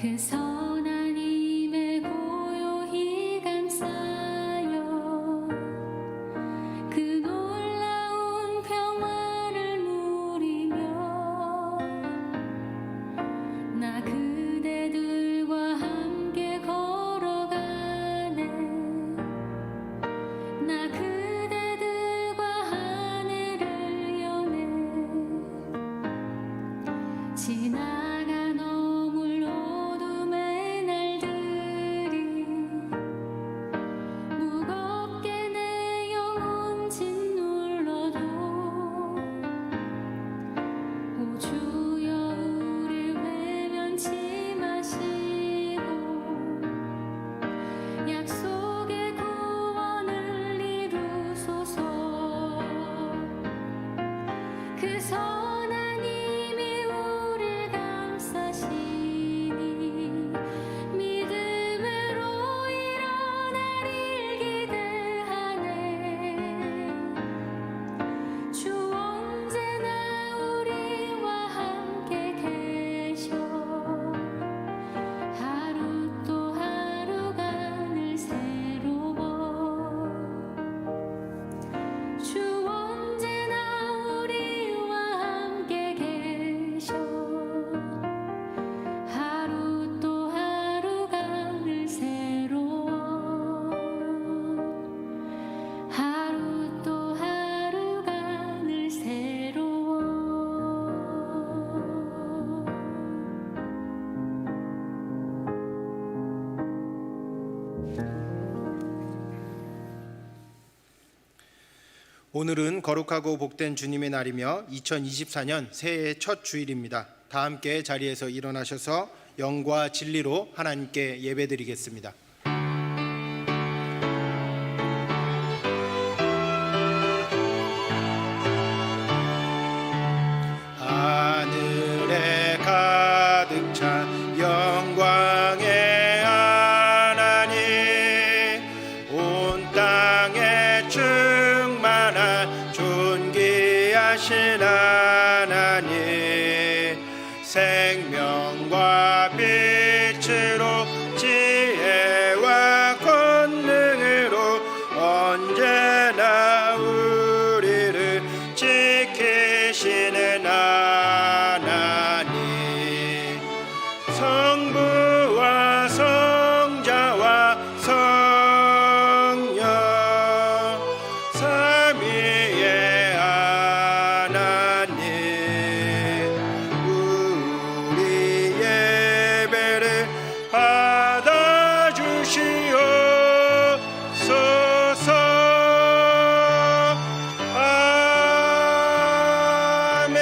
그 선한 힘에 고요히 감싸여 그 놀라운 평화를 누리며 나 그대들과 함께 걸어가네. 나 그대들과 하늘을 여네. 지나간 어물 어둠의 날들이 무겁게 내 영혼 짓눌러도 오 주여 우릴 외면치 마시고 약속의 구원을 이루소서. 그 선한 힘이 우릴 감싸시니 믿음으로 일어나릴 기대하네. 주 언제나 우리와 함께 계셔. 하루 또 하루가 늘 새로워. 주 언제나 우리와 함께 계셔. 하루 또 하루가 늘 새로워. 하루 또 하루가 늘 새로워. 오늘은 거룩하고 복된 주님의 날이며 2024년 새해의 첫 주일입니다. 다 함께 자리에서 일어나셔서 영과 진리로 하나님께 예배드리겠습니다. 하늘에 가득 찬 영광의 하나님, 온 땅에 충만한 존귀하신 하나님, 생명과 빛으로 지혜와 권능으로 언제나 우리를 지키시는 하나님, 성부와 성자와 성령 삼위의 하나님, 우리 예배를 받아주시옵소서. 아멘.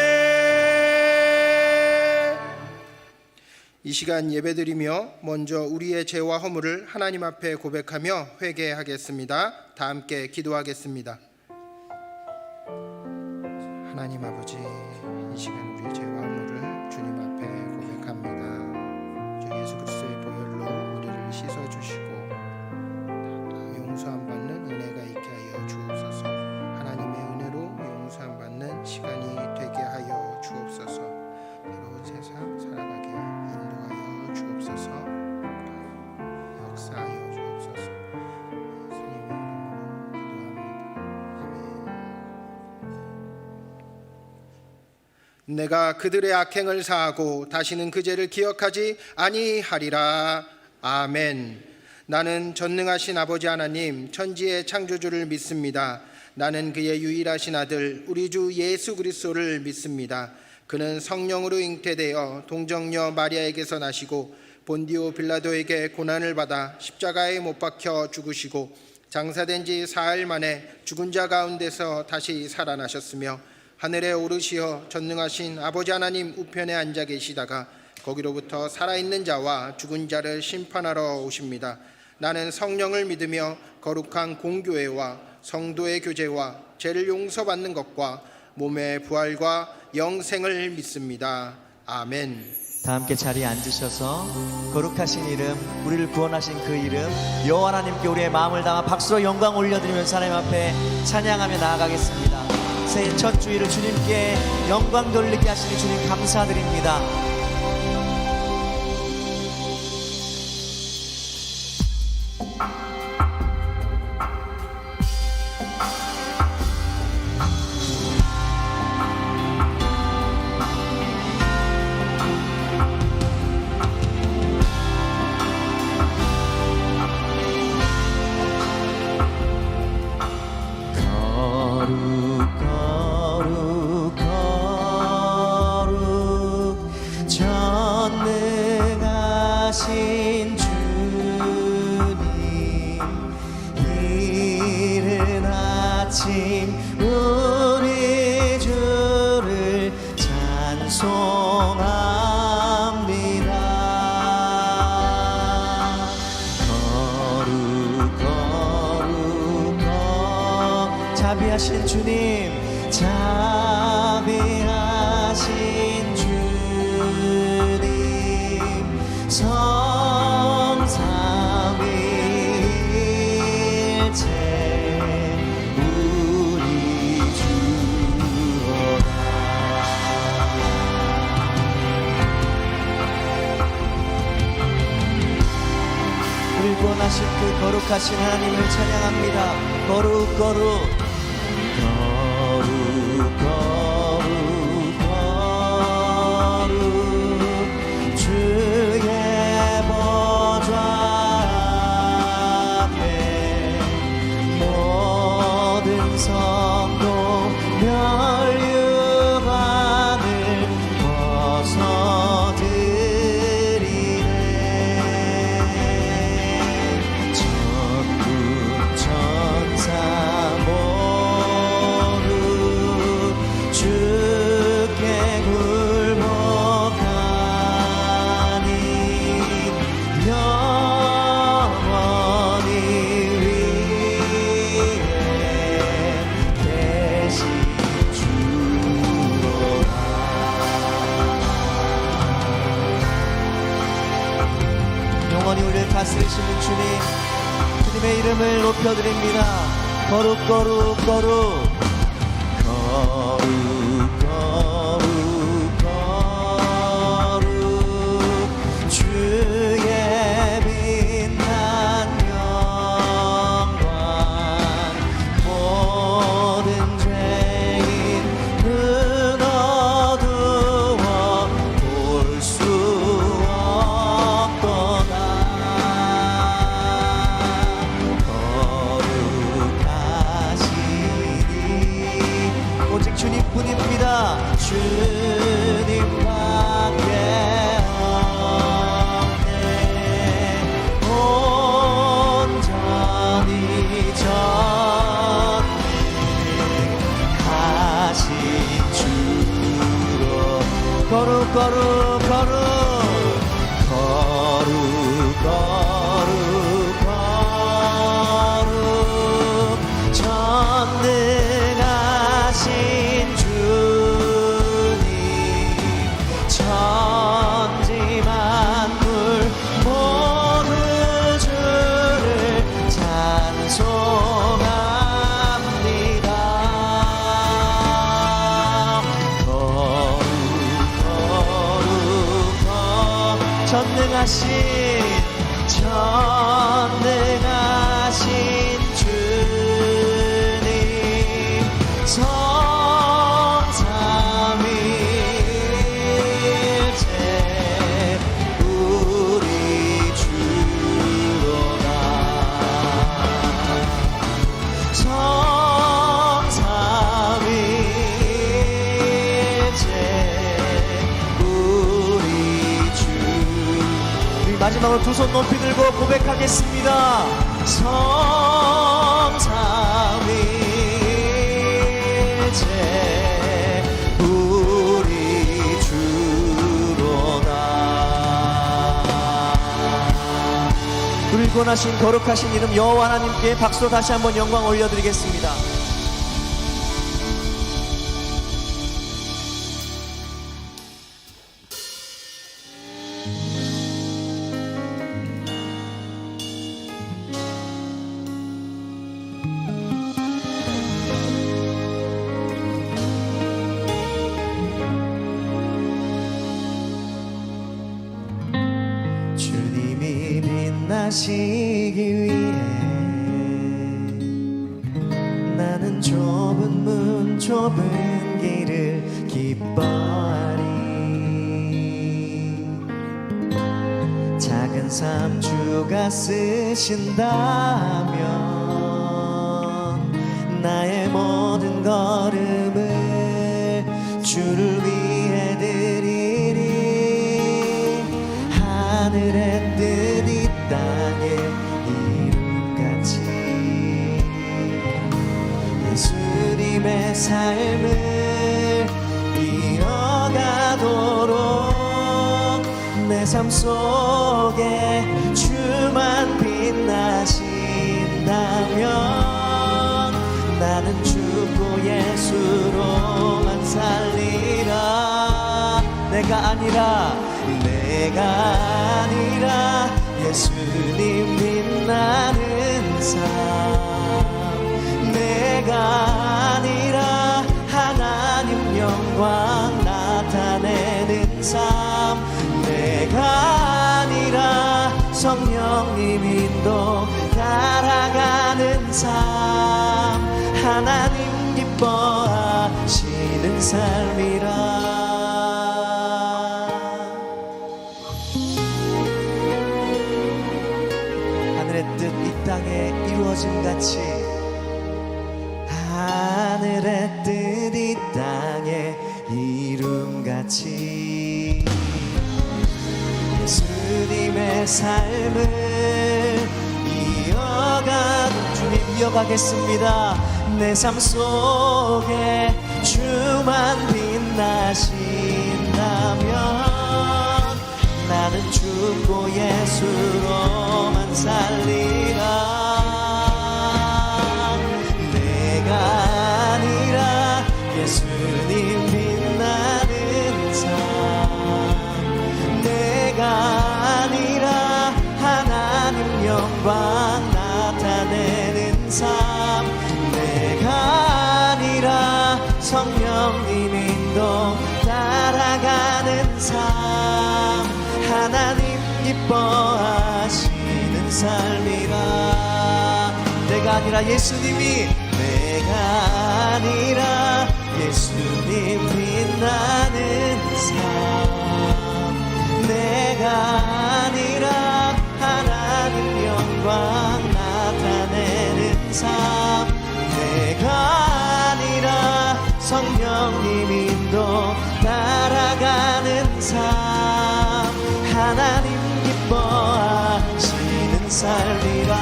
이 시간 예배드리며 먼저 우리의 죄와 허물을 하나님 앞에 고백하며 회개하겠습니다. 다 함께 기도하겠습니다. 하나님 아버지, 이 시간 우리의 죄와 허물을 주님 앞에 고백합니다. 주 예수 그리스도의 보혈로 우리를 씻어주시고 용서함 받는 은혜가 있게 하여 주옵소서. 하나님의 은혜로 용서함 받는 시간이 되게 하여 주옵소서. 새로운 세상 살아가게 인도하여 주옵소서. 역사하여 주옵소서. 예수님의 이름으로 기도합니다. 아멘. 내가 그들의 악행을 사하고 다시는 그 죄를 기억하지 아니하리라. 아멘. 나는 전능하신 아버지 하나님, 천지의 창조주를 믿습니다. 나는 그의 유일하신 아들 우리 주 예수 그리스도를 믿습니다. 그는 성령으로 잉태되어 동정녀 마리아에게서 나시고 본디오 빌라도에게 고난을 받아 십자가에 못 박혀 죽으시고 장사된 지 사흘 만에 죽은 자 가운데서 다시 살아나셨으며 하늘에 오르시어 전능하신 아버지 하나님 우편에 앉아 계시다가 거기로부터 살아있는 자와 죽은 자를 심판하러 오십니다. 나는 성령을 믿으며 거룩한 공교회와 성도의 교제와 죄를 용서받는 것과 몸의 부활과 영생을 믿습니다. 아멘. 다 함께 자리에 앉으셔서 거룩하신 이름, 우리를 구원하신 그 이름 여호와 하나님께 우리의 마음을 담아 박수로 영광 올려드리면서 하나님 앞에 찬양하며 나아가겠습니다. 새해 첫 주일을 주님께 영광 돌리게 하시니 주님 감사드립니다. 주님, 이른 아침 우리 주를 찬송합니다. 거룩 자비하신 주님, 자비하신 주님, 성삼위일체 우리 주어라. 우리 구원하신 그 거룩하신 하나님을 찬양합니다. 거룩 거룩 거룩 거룩 거룩 주의 보좌 앞에 모든 성도 멸류관을 벗어드리네. 천군 천사 모두 주께 굴복하니 영원히 위에 계신 주로라. 영원히 우리를 다스리시는 주님, 주님의 이름을 높여드립니다. 거룩 거룩 거룩 거룩 거룩 거룩 주의 빛난 영광, 모든 죄인 눈 어두워 볼 수 없도다. 거룩하시니 오직 주님뿐입니다. 주님밖에 없네. 온전히 전능하신 주로 거룩 거룩 거룩 거룩 거룩 거룩 전능하신 주님, 천지 만물 모두 주를 찬송합니다. 거룩 거룩 전능하신 주님, 성삼위일체 우리 주로다. 성삼위일체 우리 주. 우리 마지막으로 두 손 높이 들고 고백하겠습니다. 성삼위일체 우리 주로다. 우리 구원하신 거룩하신 이름 여호와 하나님께 박수로 다시 한번 영광 올려드리겠습니다. 주님이 빛나시기 위해 나는 좁은 문 좁은 길을 기뻐하리. 작은 삶 주가 쓰신다면 나의 모든 걸음을 주를 위해 드리리. 하늘의 뜻이 삶을 이어가도록 내 삶 속에 주만 빛나신다면 나는 죽고 예수로만 살리라. 내가 아니라 예수님 빛나는 삶, 내가 아니라 하나님 영광 나타내는 삶, 내가 아니라 성령님 인도 따라가는 삶, 하나님 기뻐하시는 삶이라. 하늘의 뜻 이 땅에 이루어짐같이, 하늘의 뜻 이 땅에 이룸같이 예수님의 삶을 주님 이어가겠습니다. 내 삶 속에 주만 빛나신다면 나는 죽고 예수로만 살리라. 내가 아니라 예수님 빛나는 삶, 내가 아니라 하나님 영광 나타내는 삶, 내가 아니라 성령님 인도 따라가는 삶, 하나님 기뻐하시는 삶이라. 내가 아니라 예수님이, 내가 아니라 예수님 빛나는 삶, 내가 아니라 하나님 영광 나타내는 삶, 내가 아니라 성령님 인도 따라가는 삶, 하나님 기뻐하시는 삶이라.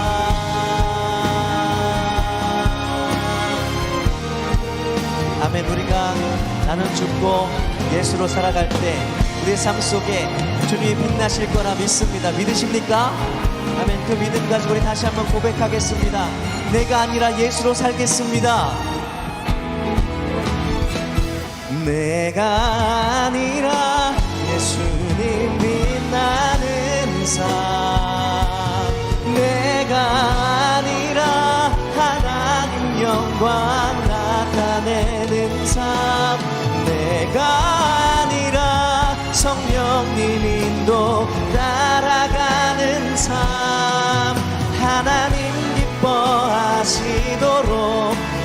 아멘. 우리가 나는 죽고 예수로 살아갈 때 우리의 삶 속에 주님이 빛나실 거라 믿습니다. 믿으십니까? 아멘. 그 믿음 가지고 우리 다시 한번 고백하겠습니다. 내가 아니라 예수로 살겠습니다. 내가 아니라 예수님 빛나는 삶, 내가 아니라 하나님 영광 나타내는 삶, 내가 아니라 성령님 인도 따라가는 삶, 하나님 기뻐하시도록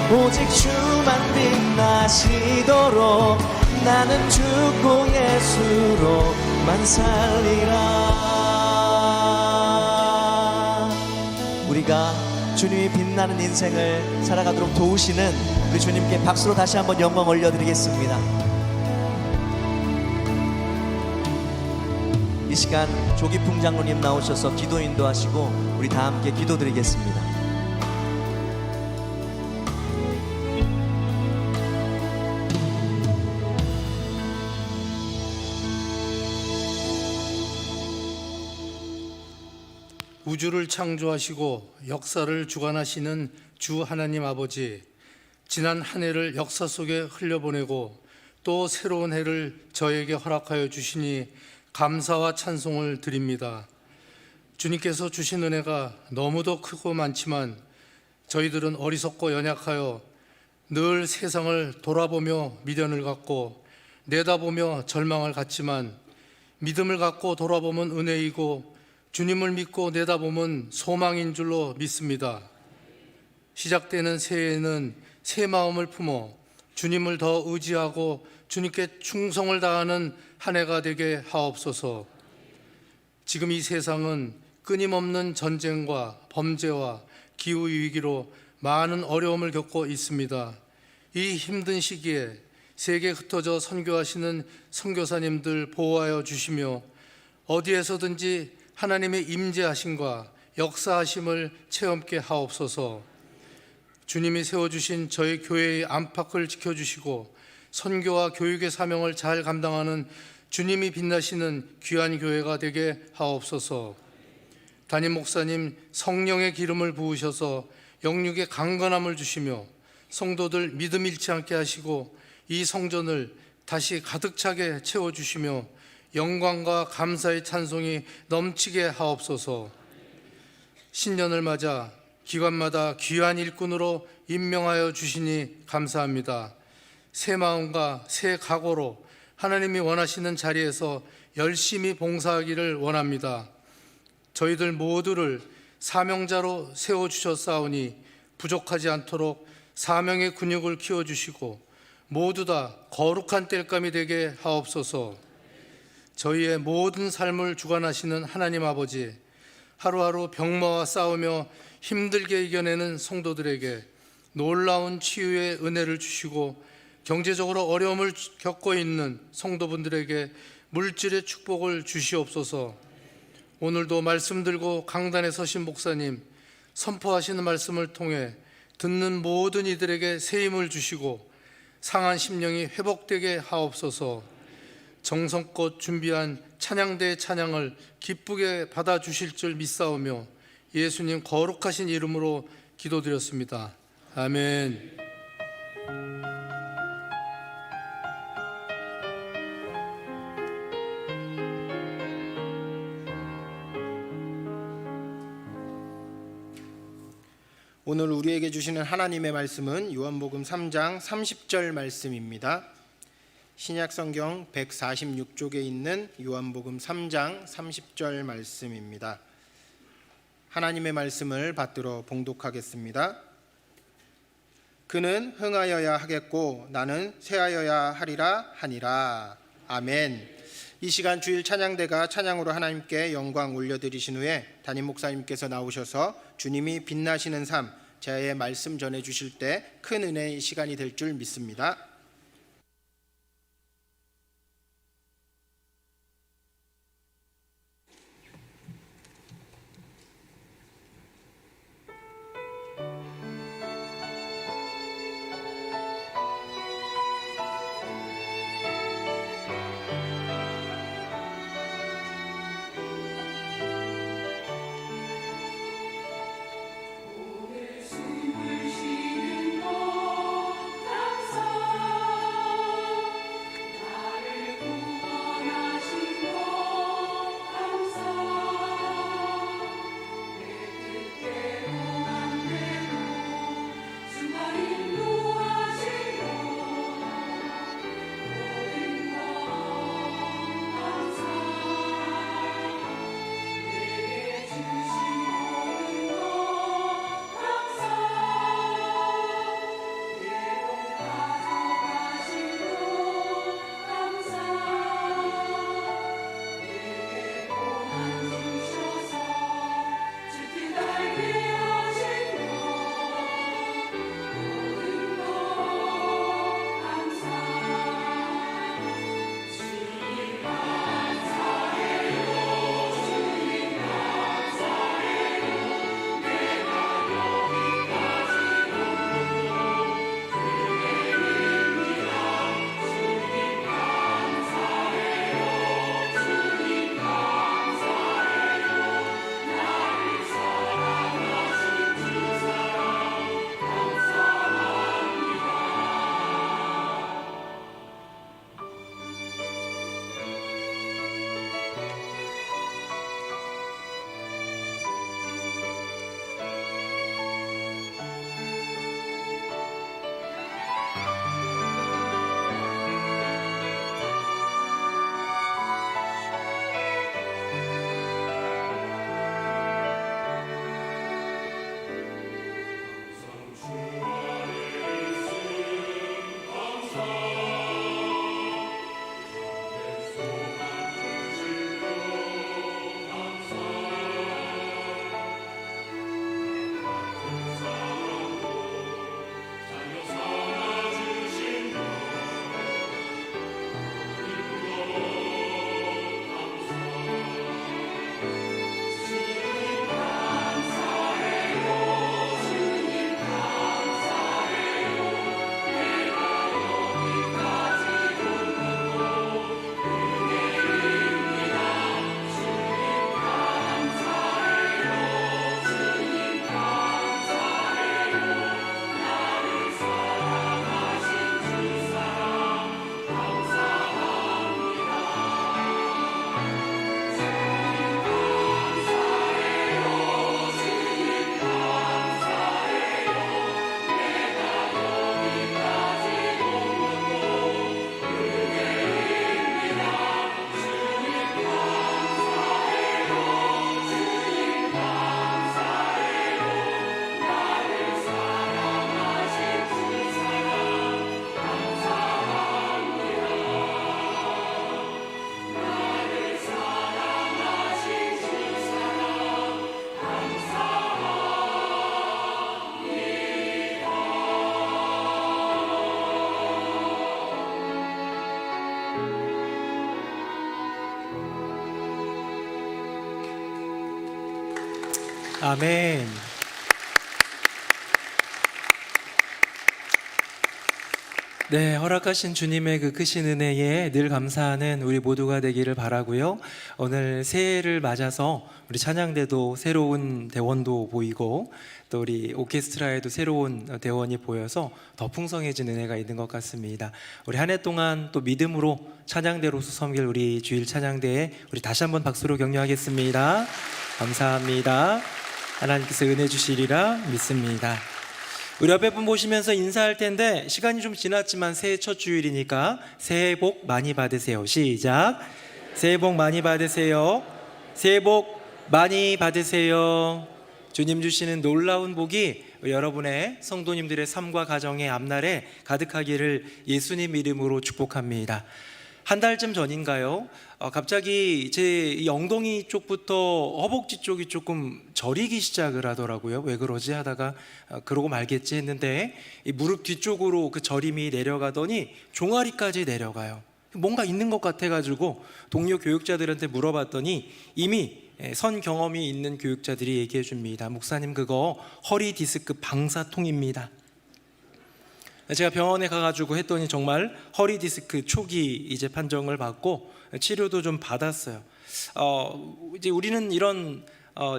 오직 주만 빛나시도록 나는 죽고 예수로만 살리라. 우리가 주님이 빛나는 인생을 살아가도록 도우시는 우리 주님께 박수로 다시 한번 영광 올려드리겠습니다. 이 시간 조기풍 장로님 나오셔서 기도 인도하시고 우리 다 함께 기도드리겠습니다. 우주를 창조하시고 역사를 주관하시는 주 하나님 아버지, 지난 한 해를 역사 속에 흘려보내고 또 새로운 해를 저에게 허락하여 주시니 감사와 찬송을 드립니다. 주님께서 주신 은혜가 너무도 크고 많지만 저희들은 어리석고 연약하여 늘 세상을 돌아보며 미련을 갖고 내다보며 절망을 갖지만 믿음을 갖고 돌아보면 은혜이고 주님을 믿고 내다보면 소망인 줄로 믿습니다. 시작되는 새해에는 새 마음을 품어 주님을 더 의지하고 주님께 충성을 다하는 한 해가 되게 하옵소서. 지금 이 세상은 끊임없는 전쟁과 범죄와 기후위기로 많은 어려움을 겪고 있습니다. 이 힘든 시기에 세계에 흩어져 선교하시는 선교사님들 보호하여 주시며 어디에서든지 하나님의 임재하심과 역사하심을 체험케 하옵소서. 주님이 세워주신 저희 교회의 안팎을 지켜주시고 선교와 교육의 사명을 잘 감당하는 주님이 빛나시는 귀한 교회가 되게 하옵소서. 담임 목사님 성령의 기름을 부으셔서 영육의 강건함을 주시며 성도들 믿음 잃지 않게 하시고 이 성전을 다시 가득 차게 채워주시며 영광과 감사의 찬송이 넘치게 하옵소서. 신년을 맞아 기관마다 귀한 일꾼으로 임명하여 주시니 감사합니다. 새 마음과 새 각오로 하나님이 원하시는 자리에서 열심히 봉사하기를 원합니다. 저희들 모두를 사명자로 세워주셨사오니 부족하지 않도록 사명의 근육을 키워주시고 모두 다 거룩한 땔감이 되게 하옵소서. 저희의 모든 삶을 주관하시는 하나님 아버지, 하루하루 병마와 싸우며 힘들게 이겨내는 성도들에게 놀라운 치유의 은혜를 주시고 경제적으로 어려움을 겪고 있는 성도분들에게 물질의 축복을 주시옵소서. 오늘도 말씀 들고 강단에 서신 목사님, 선포하시는 말씀을 통해 듣는 모든 이들에게 새 힘을 주시고 상한 심령이 회복되게 하옵소서. 정성껏 준비한 찬양대의 찬양을 기쁘게 받아주실 줄 믿사오며 예수님 거룩하신 이름으로 기도드렸습니다. 아멘. 오늘 우리에게 주시는 하나님의 말씀은 요한복음 3장 30절 말씀입니다. 신약성경 146쪽에 있는 요한복음 3장 30절 말씀입니다. 하나님의 말씀을 받들어 봉독하겠습니다. 그는 흥하여야 하겠고 나는 쇠하여야 하리라 하니라. 아멘. 이 시간 주일 찬양대가 찬양으로 하나님께 영광 올려드리신 후에 담임 목사님께서 나오셔서 주님이 빛나시는 삶, 제 말씀 전해주실 때 큰 은혜의 시간이 될 줄 믿습니다. 숨을 쉬는 것 감사 아멘. 네, 허락하신 주님의 그 크신 은혜에 늘 감사하는 우리 모두가 되기를 바라고요. 오늘 새해를 맞아서 우리 찬양대도 새로운 대원도 보이고 또 우리 오케스트라에도 새로운 대원이 보여서 더 풍성해진 은혜가 있는 것 같습니다. 우리 한 해 동안 또 믿음으로 찬양대로서 섬길 우리 주일 찬양대에 우리 다시 한번 박수로 격려하겠습니다. 감사합니다. 하나님께서 은혜 주시리라 믿습니다. 우리 옆에 분 보시면서 인사할 텐데 시간이 좀 지났지만 새해 첫 주일이니까 새해 복 많이 받으세요. 시작. 새해 복 많이 받으세요. 새해 복 많이 받으세요. 주님 주시는 놀라운 복이 여러분의 성도님들의 삶과 가정의 앞날에 가득하기를 예수님 이름으로 축복합니다. 한 달쯤 전인가요? 갑자기 제 엉덩이 쪽부터 허벅지 쪽이 조금 저리기 시작을 하더라고요. 왜 그러지 하다가 그러고 말겠지 했는데 이 무릎 뒤쪽으로 그 저림이 내려가더니 종아리까지 내려가요. 뭔가 있는 것 같아가지고 동료 교육자들한테 물어봤더니 이미 선 경험이 있는 교육자들이 얘기해 줍니다. 목사님, 그거 허리 디스크 방사통입니다. 제가 병원에 가가지고 했더니 정말 허리 디스크 초기 이제 판정을 받고 치료도 좀 받았어요. 이제 우리는 이런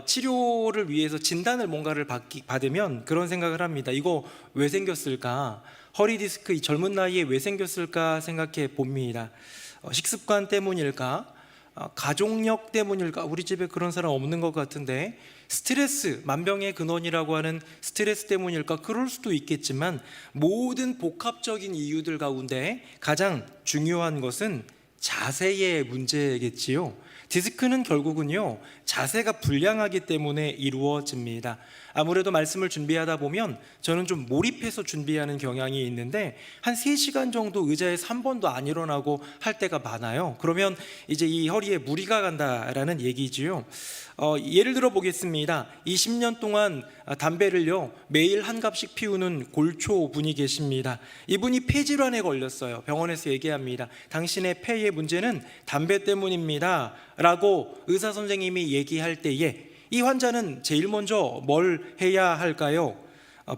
치료를 위해서 진단을 뭔가를 받으면 그런 생각을 합니다. 이거 왜 생겼을까? 허리 디스크 이 젊은 나이에 왜 생겼을까 생각해 봅니다. 식습관 때문일까? 가족력 때문일까? 우리 집에 그런 사람 없는 것 같은데 스트레스, 만병의 근원이라고 하는 스트레스 때문일까? 그럴 수도 있겠지만 모든 복합적인 이유들 가운데 가장 중요한 것은 자세의 문제겠지요. 디스크는 결국은요, 자세가 불량하기 때문에 이루어집니다. 아무래도 말씀을 준비하다 보면 저는 좀 몰입해서 준비하는 경향이 있는데 한 3시간 정도 의자에서 한 번도 안 일어나고 할 때가 많아요. 그러면 이제 이 허리에 무리가 간다라는 얘기지요. 예를 들어 보겠습니다. 20년 동안 담배를요 매일 한 갑씩 피우는 골초 분이 계십니다. 이분이 폐질환에 걸렸어요. 병원에서 얘기합니다. 당신의 폐의 문제는 담배 때문입니다 라고 의사 선생님이 얘기할 때에 이 환자는 제일 먼저 뭘 해야 할까요?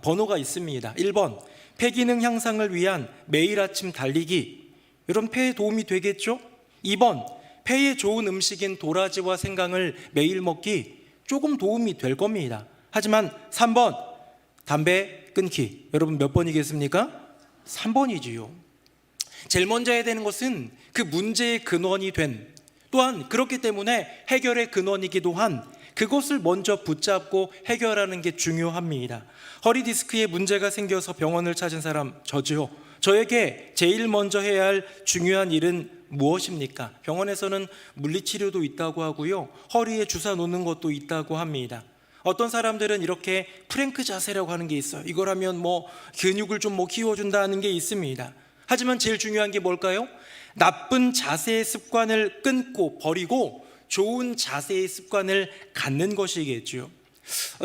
번호가 있습니다. 1번, 폐기능 향상을 위한 매일 아침 달리기. 이런 폐에 도움이 되겠죠? 2번, 폐에 좋은 음식인 도라지와 생강을 매일 먹기. 조금 도움이 될 겁니다. 하지만 3번, 담배 끊기. 여러분 몇 번이겠습니까? 3번이지요. 제일 먼저 해야 되는 것은 그 문제의 근원이 된, 또한 그렇기 때문에 해결의 근원이기도 한 그것을 먼저 붙잡고 해결하는 게 중요합니다. 허리 디스크에 문제가 생겨서 병원을 찾은 사람 저지요. 저에게 제일 먼저 해야 할 중요한 일은 무엇입니까? 병원에서는 물리치료도 있다고 하고요, 허리에 주사 놓는 것도 있다고 합니다. 어떤 사람들은 이렇게 프랭크 자세라고 하는 게 있어요. 이걸 하면 뭐 근육을 좀 키워준다는 게 있습니다. 하지만 제일 중요한 게 뭘까요? 나쁜 자세의 습관을 끊고 버리고 좋은 자세의 습관을 갖는 것이겠죠.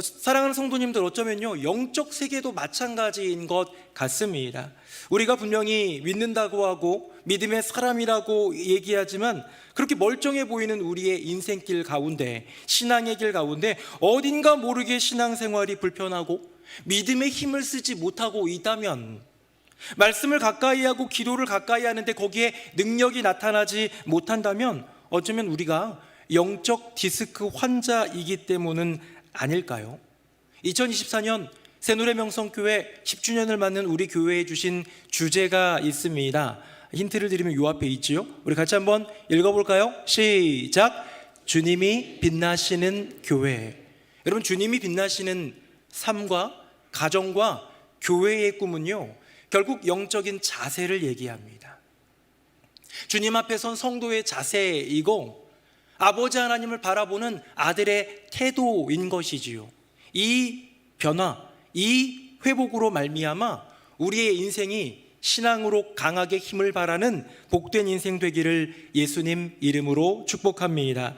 사랑하는 성도님들, 어쩌면요 영적 세계도 마찬가지인 것 같습니다. 우리가 분명히 믿는다고 하고 믿음의 사람이라고 얘기하지만 그렇게 멀쩡해 보이는 우리의 인생길 가운데, 신앙의 길 가운데 어딘가 모르게 신앙생활이 불편하고 믿음의 힘을 쓰지 못하고 있다면, 말씀을 가까이 하고 기도를 가까이 하는데 거기에 능력이 나타나지 못한다면 어쩌면 우리가 영적 디스크 환자이기 때문은 아닐까요? 2024년 새노래명성교회 10주년을 맞는 우리 교회에 주신 주제가 있습니다. 힌트를 드리면 요 앞에 있지요. 우리 같이 한번 읽어볼까요? 시작. 주님이 빛나시는 교회. 여러분, 주님이 빛나시는 삶과 가정과 교회의 꿈은요 결국 영적인 자세를 얘기합니다. 주님 앞에 선 성도의 자세이고 아버지 하나님을 바라보는 아들의 태도인 것이지요. 이 변화, 이 회복으로 말미암아 우리의 인생이 신앙으로 강하게 힘을 발하는 복된 인생 되기를 예수님 이름으로 축복합니다.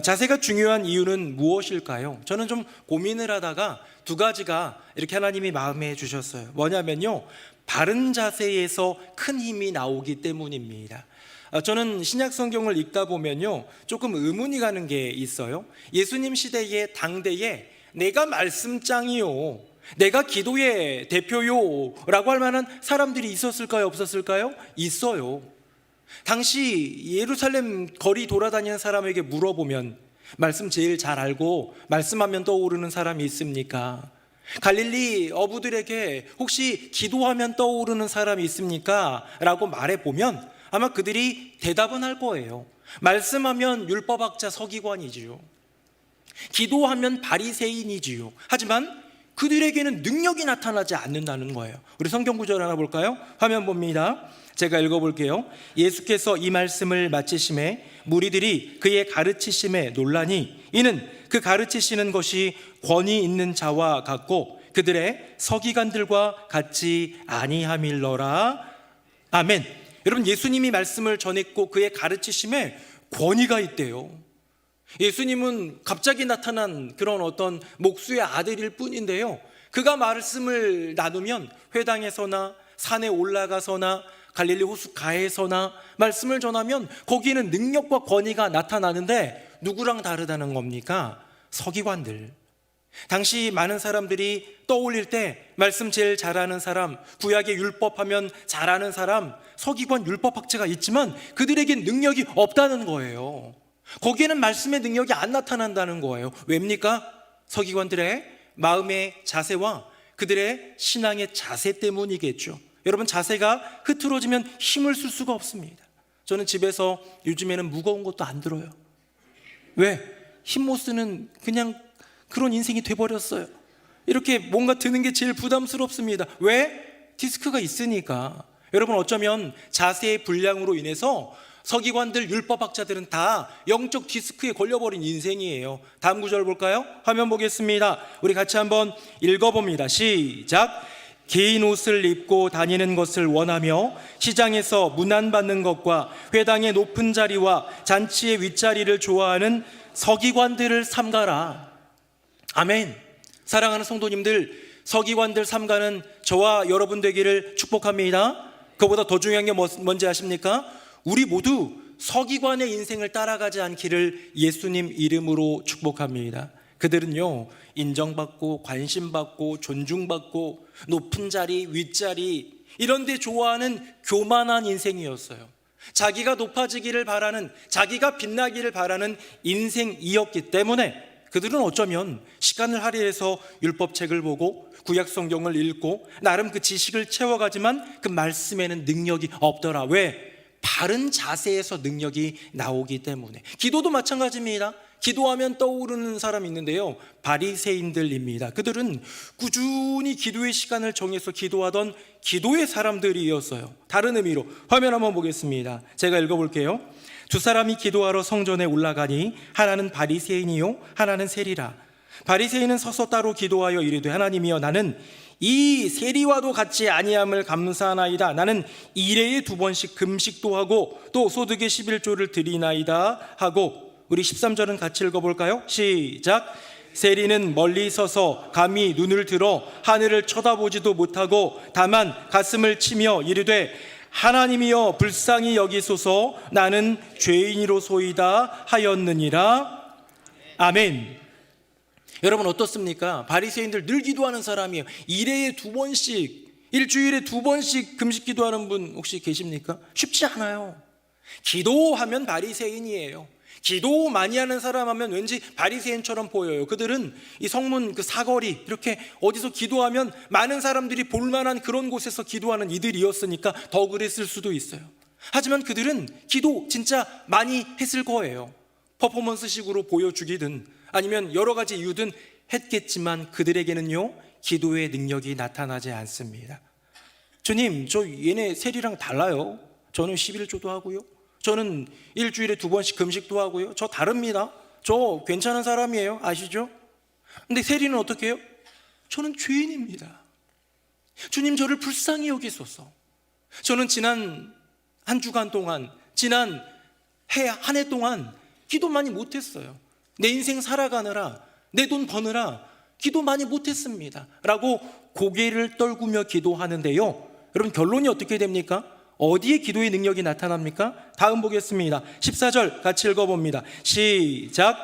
자세가 중요한 이유는 무엇일까요? 저는 좀 고민을 하다가 두 가지가 이렇게 하나님이 마음에 주셨어요. 뭐냐면요, 바른 자세에서 큰 힘이 나오기 때문입니다. 저는 신약 성경을 읽다 보면요 조금 의문이 가는 게 있어요. 예수님 시대의 당대에 내가 말씀장이요, 내가 기도의 대표요 라고 할 만한 사람들이 있었을까요? 없었을까요? 있어요. 당시 예루살렘 거리 돌아다니는 사람에게 물어보면 말씀 제일 잘 알고 말씀하면 떠오르는 사람이 있습니까? 갈릴리 어부들에게 혹시 기도하면 떠오르는 사람이 있습니까? 라고 말해보면 아마 그들이 대답은 할 거예요. 말씀하면 율법학자 서기관이지요, 기도하면 바리새인이지요. 하지만 그들에게는 능력이 나타나지 않는다는 거예요. 우리 성경 구절 하나 볼까요? 화면 봅니다. 제가 읽어볼게요. 예수께서 이 말씀을 마치심에 무리들이 그의 가르치심에 놀라니 이는 그 가르치시는 것이 권위 있는 자와 같고 그들의 서기관들과 같지 아니함일러라. 아멘. 여러분, 예수님이 말씀을 전했고 그의 가르치심에 권위가 있대요. 예수님은 갑자기 나타난 그런 어떤 목수의 아들일 뿐인데요, 그가 말씀을 나누면 회당에서나 산에 올라가서나 갈릴리 호숫가에서나 말씀을 전하면 거기에는 능력과 권위가 나타나는데 누구랑 다르다는 겁니까? 서기관들. 당시 많은 사람들이 떠올릴 때 말씀 제일 잘하는 사람, 구약의 율법하면 잘하는 사람, 서기관 율법학자가 있지만 그들에겐 능력이 없다는 거예요. 거기에는 말씀의 능력이 안 나타난다는 거예요. 왜입니까? 서기관들의 마음의 자세와 그들의 신앙의 자세 때문이겠죠. 여러분, 자세가 흐트러지면 힘을 쓸 수가 없습니다. 저는 집에서 요즘에는 무거운 것도 안 들어요. 왜? 힘 못 쓰는 그냥 그런 인생이 돼버렸어요. 이렇게 뭔가 드는 게 제일 부담스럽습니다. 왜? 디스크가 있으니까. 여러분, 어쩌면 자세의 불량으로 인해서 서기관들, 율법학자들은 다 영적 디스크에 걸려버린 인생이에요. 다음 구절 볼까요? 화면 보겠습니다. 우리 같이 한번 읽어봅니다. 시작. 긴 옷을 입고 다니는 것을 원하며 시장에서 문안받는 것과 회당의 높은 자리와 잔치의 윗자리를 좋아하는 서기관들을 삼가라. 아멘. 사랑하는 성도님들, 서기관들 삼가는 저와 여러분 되기를 축복합니다. 그보다 더 중요한 게 뭔지 아십니까? 우리 모두 서기관의 인생을 따라가지 않기를 예수님 이름으로 축복합니다. 그들은요, 인정받고 관심받고 존중받고 높은 자리, 윗자리 이런 데 좋아하는 교만한 인생이었어요. 자기가 높아지기를 바라는, 자기가 빛나기를 바라는 인생이었기 때문에 그들은 어쩌면 시간을 할애해서 율법책을 보고 구약 성경을 읽고 나름 그 지식을 채워가지만 그 말씀에는 능력이 없더라. 왜? 바른 자세에서 능력이 나오기 때문에. 기도도 마찬가지입니다. 기도하면 떠오르는 사람이 있는데요, 바리새인들입니다. 그들은 꾸준히 기도의 시간을 정해서 기도하던 기도의 사람들이었어요. 다른 의미로 화면 한번 보겠습니다. 제가 읽어볼게요. 두 사람이 기도하러 성전에 올라가니 하나는 바리새인이요 하나는 세리라. 바리새인은 서서 따로 기도하여 이르되 하나님이여, 나는 이 세리와도 같이 아니함을 감사하나이다. 나는 일해에 2번씩 금식도 하고 또 소득의 11조를 드리나이다 하고. 우리 13절은 같이 읽어볼까요? 시작. 세리는 멀리 서서 감히 눈을 들어 하늘을 쳐다보지도 못하고 다만 가슴을 치며 이르되 하나님이여 불쌍히 여기소서, 나는 죄인이로소이다 하였느니라. 아멘. 여러분, 어떻습니까? 바리새인들 늘 기도하는 사람이에요. 일해에 2번씩, 일주일에 2번씩 금식 기도하는 분 혹시 계십니까? 쉽지 않아요. 기도하면 바리새인이에요. 기도 많이 하는 사람 하면 왠지 바리새인처럼 보여요. 그들은 이 성문 그 사거리 이렇게 어디서 기도하면 많은 사람들이 볼만한 그런 곳에서 기도하는 이들이었으니까 더 그랬을 수도 있어요. 하지만 그들은 기도 진짜 많이 했을 거예요. 퍼포먼스식으로 보여주기든 아니면 여러 가지 이유든 했겠지만 그들에게는요, 기도의 능력이 나타나지 않습니다. 주님, 저 얘네 세리랑 달라요. 저는 11조도 하고요, 저는 일주일에 2번씩 금식도 하고요, 저 다릅니다. 저 괜찮은 사람이에요. 아시죠? 근데 세리는 어떻게 해요? 저는 죄인입니다. 주님, 저를 불쌍히 여기소서. 저는 지난 한 주간 동안, 지난 한 해 동안 기도 많이 못했어요. 내 인생 살아가느라, 내 돈 버느라 기도 많이 못했습니다 라고 고개를 떨구며 기도하는데요, 여러분, 결론이 어떻게 됩니까? 어디에 기도의 능력이 나타납니까? 다음 보겠습니다. 14절 같이 읽어봅니다. 시작.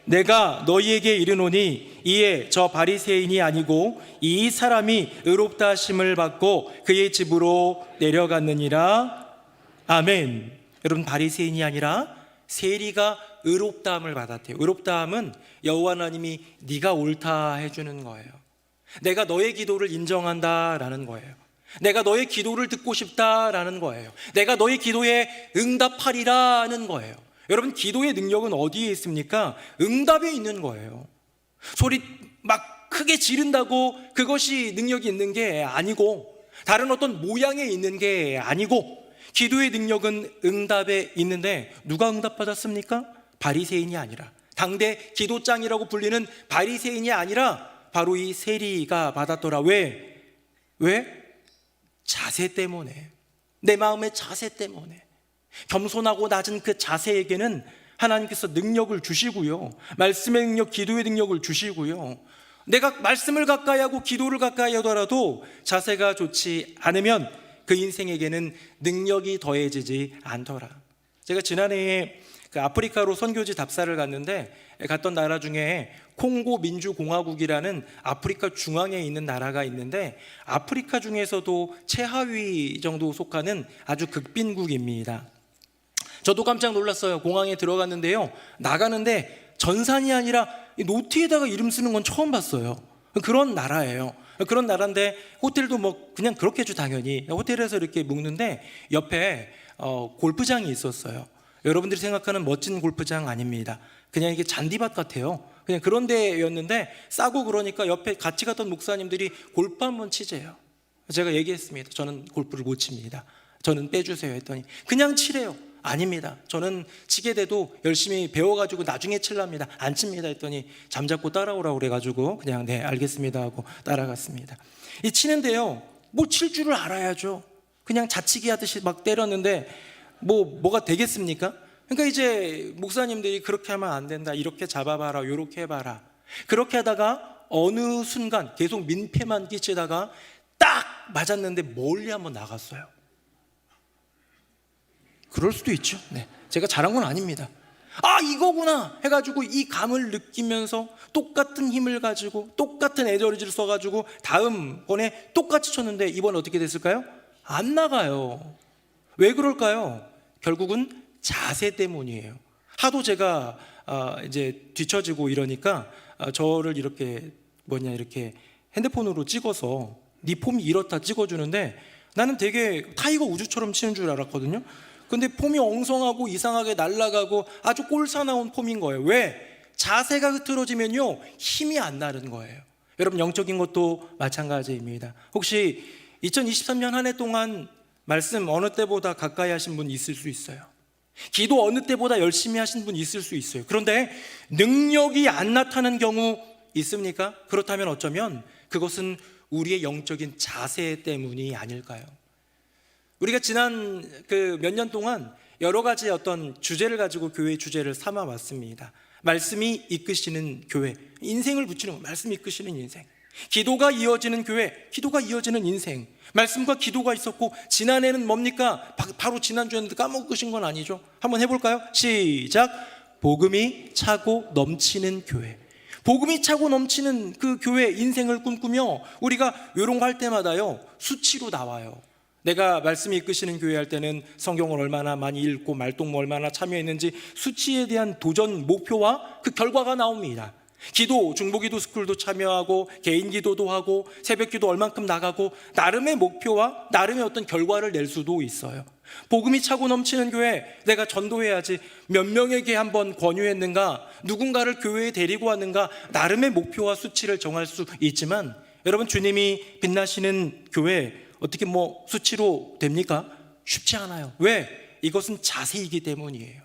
내가 너희에게 이르노니 이에 저 바리새인이 아니고 이 사람이 의롭다 하심을 받고 그의 집으로 내려갔느니라. 아멘. 여러분, 바리새인이 아니라 세리가 의롭다함을 받았대요. 의롭다함은 여호와 하나님이 네가 옳다 해주는 거예요. 내가 너의 기도를 인정한다라는 거예요. 내가 너의 기도를 듣고 싶다라는 거예요. 내가 너의 기도에 응답하리라는 거예요. 여러분, 기도의 능력은 어디에 있습니까? 응답에 있는 거예요. 소리 막 크게 지른다고 그것이 능력이 있는 게 아니고, 다른 어떤 모양에 있는 게 아니고, 기도의 능력은 응답에 있는데 누가 응답받았습니까? 바리새인이 아니라, 당대 기도장이라고 불리는 바리새인이 아니라 바로 이 세리가 받았더라. 왜? 자세 때문에, 내 마음의 자세 때문에. 겸손하고 낮은 그 자세에게는 하나님께서 능력을 주시고요, 말씀의 능력, 기도의 능력을 주시고요, 내가 말씀을 가까이 하고 기도를 가까이 하더라도 자세가 좋지 않으면 그 인생에게는 능력이 더해지지 않더라. 제가 지난해에 그 아프리카로 선교지 답사를 갔는데, 갔던 나라 중에 콩고 민주공화국이라는 아프리카 중앙에 있는 나라가 있는데, 아프리카 중에서도 최하위 정도 속하는 아주 극빈국입니다. 저도 깜짝 놀랐어요. 공항에 들어갔는데요, 나가는데 전산이 아니라 노트에다가 이름 쓰는 건 처음 봤어요. 그런 나라예요. 그런 나라인데 호텔도 뭐 그냥 그렇겠죠, 당연히. 호텔에서 이렇게 묵는데 옆에 골프장이 있었어요. 여러분들이 생각하는 멋진 골프장 아닙니다. 그냥 이게 잔디밭 같아요. 그냥 그런 데였는데 싸고, 그러니까 옆에 같이 갔던 목사님들이 골프 한번 치재요. 제가 얘기했습니다. 저는 골프를 못 칩니다. 저는 빼주세요 했더니 그냥 치래요. 아닙니다. 저는 치게 돼도 열심히 배워가지고 나중에 칠랍니다. 안 칩니다 했더니 잠자코 따라오라고 그래가지고 그냥 네 알겠습니다 하고 따라갔습니다. 이 치는데요, 뭐 칠 줄을 알아야죠. 그냥 자치기 하듯이 막 때렸는데 뭐가 되겠습니까? 그러니까 이제 목사님들이 그렇게 하면 안 된다, 이렇게 잡아봐라, 이렇게 해봐라. 그렇게 하다가 어느 순간 계속 민폐만 끼치다가 딱 맞았는데 멀리 한번 나갔어요. 그럴 수도 있죠. 네, 제가 잘한 건 아닙니다. 아, 이거구나 해가지고 이 감을 느끼면서 똑같은 힘을 가지고 똑같은 에너지를 써가지고 다음번에 똑같이 쳤는데 이번 어떻게 됐을까요? 안 나가요. 왜 그럴까요? 결국은 자세 때문이에요. 하도 제가 이제 뒤처지고 이러니까 저를 이렇게 이렇게 핸드폰으로 찍어서 네 폼이 이렇다 찍어주는데, 나는 되게 타이거 우즈처럼 치는 줄 알았거든요. 근데 폼이 엉성하고 이상하게 날아가고 아주 꼴사나운 폼인 거예요. 왜? 자세가 흐트러지면요, 힘이 안 나는 거예요. 여러분, 영적인 것도 마찬가지입니다. 혹시 2023년 한 해 동안 말씀 어느 때보다 가까이 하신 분 있을 수 있어요. 기도 어느 때보다 열심히 하신 분 있을 수 있어요. 그런데 능력이 안 나타나는 경우 있습니까? 그렇다면 어쩌면 그것은 우리의 영적인 자세 때문이 아닐까요? 우리가 지난 그 몇 년 동안 여러 가지 어떤 주제를 가지고 교회의 주제를 삼아 왔습니다. 말씀이 이끄시는 교회, 인생을 붙이는 거, 말씀이 이끄시는 인생. 기도가 이어지는 교회, 기도가 이어지는 인생. 말씀과 기도가 있었고, 지난해는 뭡니까? 바로 지난주였는데 까먹으신 건 아니죠? 한번 해볼까요? 시작. 복음이 차고 넘치는 교회. 복음이 차고 넘치는 그 교회 인생을 꿈꾸며 우리가 이런 거 할 때마다요, 수치로 나와요. 내가 말씀이 이끄시는 교회 할 때는 성경을 얼마나 많이 읽고 말동무 얼마나 참여했는지 수치에 대한 도전 목표와 그 결과가 나옵니다. 기도, 중보기도 스쿨도 참여하고 개인 기도도 하고 새벽 기도 얼만큼 나가고 나름의 목표와 나름의 어떤 결과를 낼 수도 있어요. 복음이 차고 넘치는 교회, 내가 전도해야지, 몇 명에게 한번 권유했는가, 누군가를 교회에 데리고 왔는가, 나름의 목표와 수치를 정할 수 있지만, 여러분, 주님이 빛나시는 교회 어떻게 수치로 됩니까? 쉽지 않아요. 왜? 이것은 자세이기 때문이에요.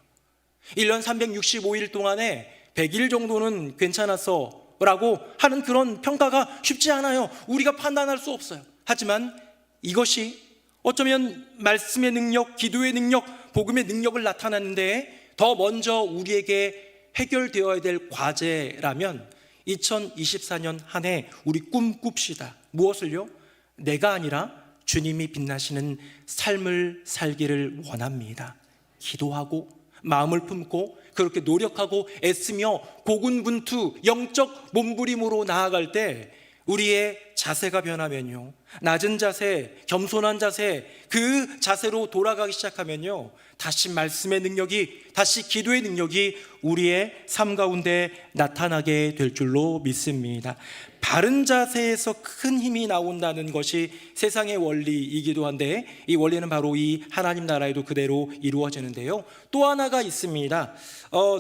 1년 365일 동안에 100일 정도는 괜찮았어 라고 하는 그런 평가가 쉽지 않아요. 우리가 판단할 수 없어요. 하지만 이것이 어쩌면 말씀의 능력, 기도의 능력, 복음의 능력을 나타내는데 더 먼저 우리에게 해결되어야 될 과제라면 2024년 한 해 우리 꿈꿉시다. 무엇을요? 내가 아니라 주님이 빛나시는 삶을 살기를 원합니다. 기도하고 마음을 품고 그렇게 노력하고 애쓰며 고군분투 영적 몸부림으로 나아갈 때 우리의 자세가 변하면요, 낮은 자세, 겸손한 자세, 그 자세로 돌아가기 시작하면요, 다시 말씀의 능력이, 다시 기도의 능력이 우리의 삶 가운데 나타나게 될 줄로 믿습니다. 바른 자세에서 큰 힘이 나온다는 것이 세상의 원리이기도 한데, 이 원리는 바로 이 하나님 나라에도 그대로 이루어지는데요. 또 하나가 있습니다.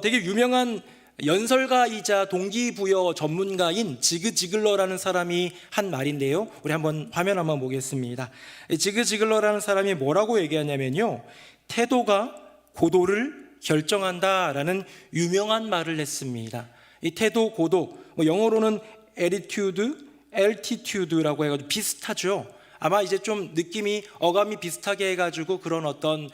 되게 유명한 연설가이자 동기부여 전문가인 지그 지글러라는 사람이 한 말인데요, 우리 한번 화면 한번 보겠습니다. 지그 지글러라는 사람이 뭐라고 얘기하냐면요, 태도가 고도를 결정한다라는 유명한 말을 했습니다. 이 태도, 고도, 영어로는 altitude라고 해가지고 비슷하죠. 아마 이제 좀 느낌이 어감이 비슷하게 해가지고 그런 어떤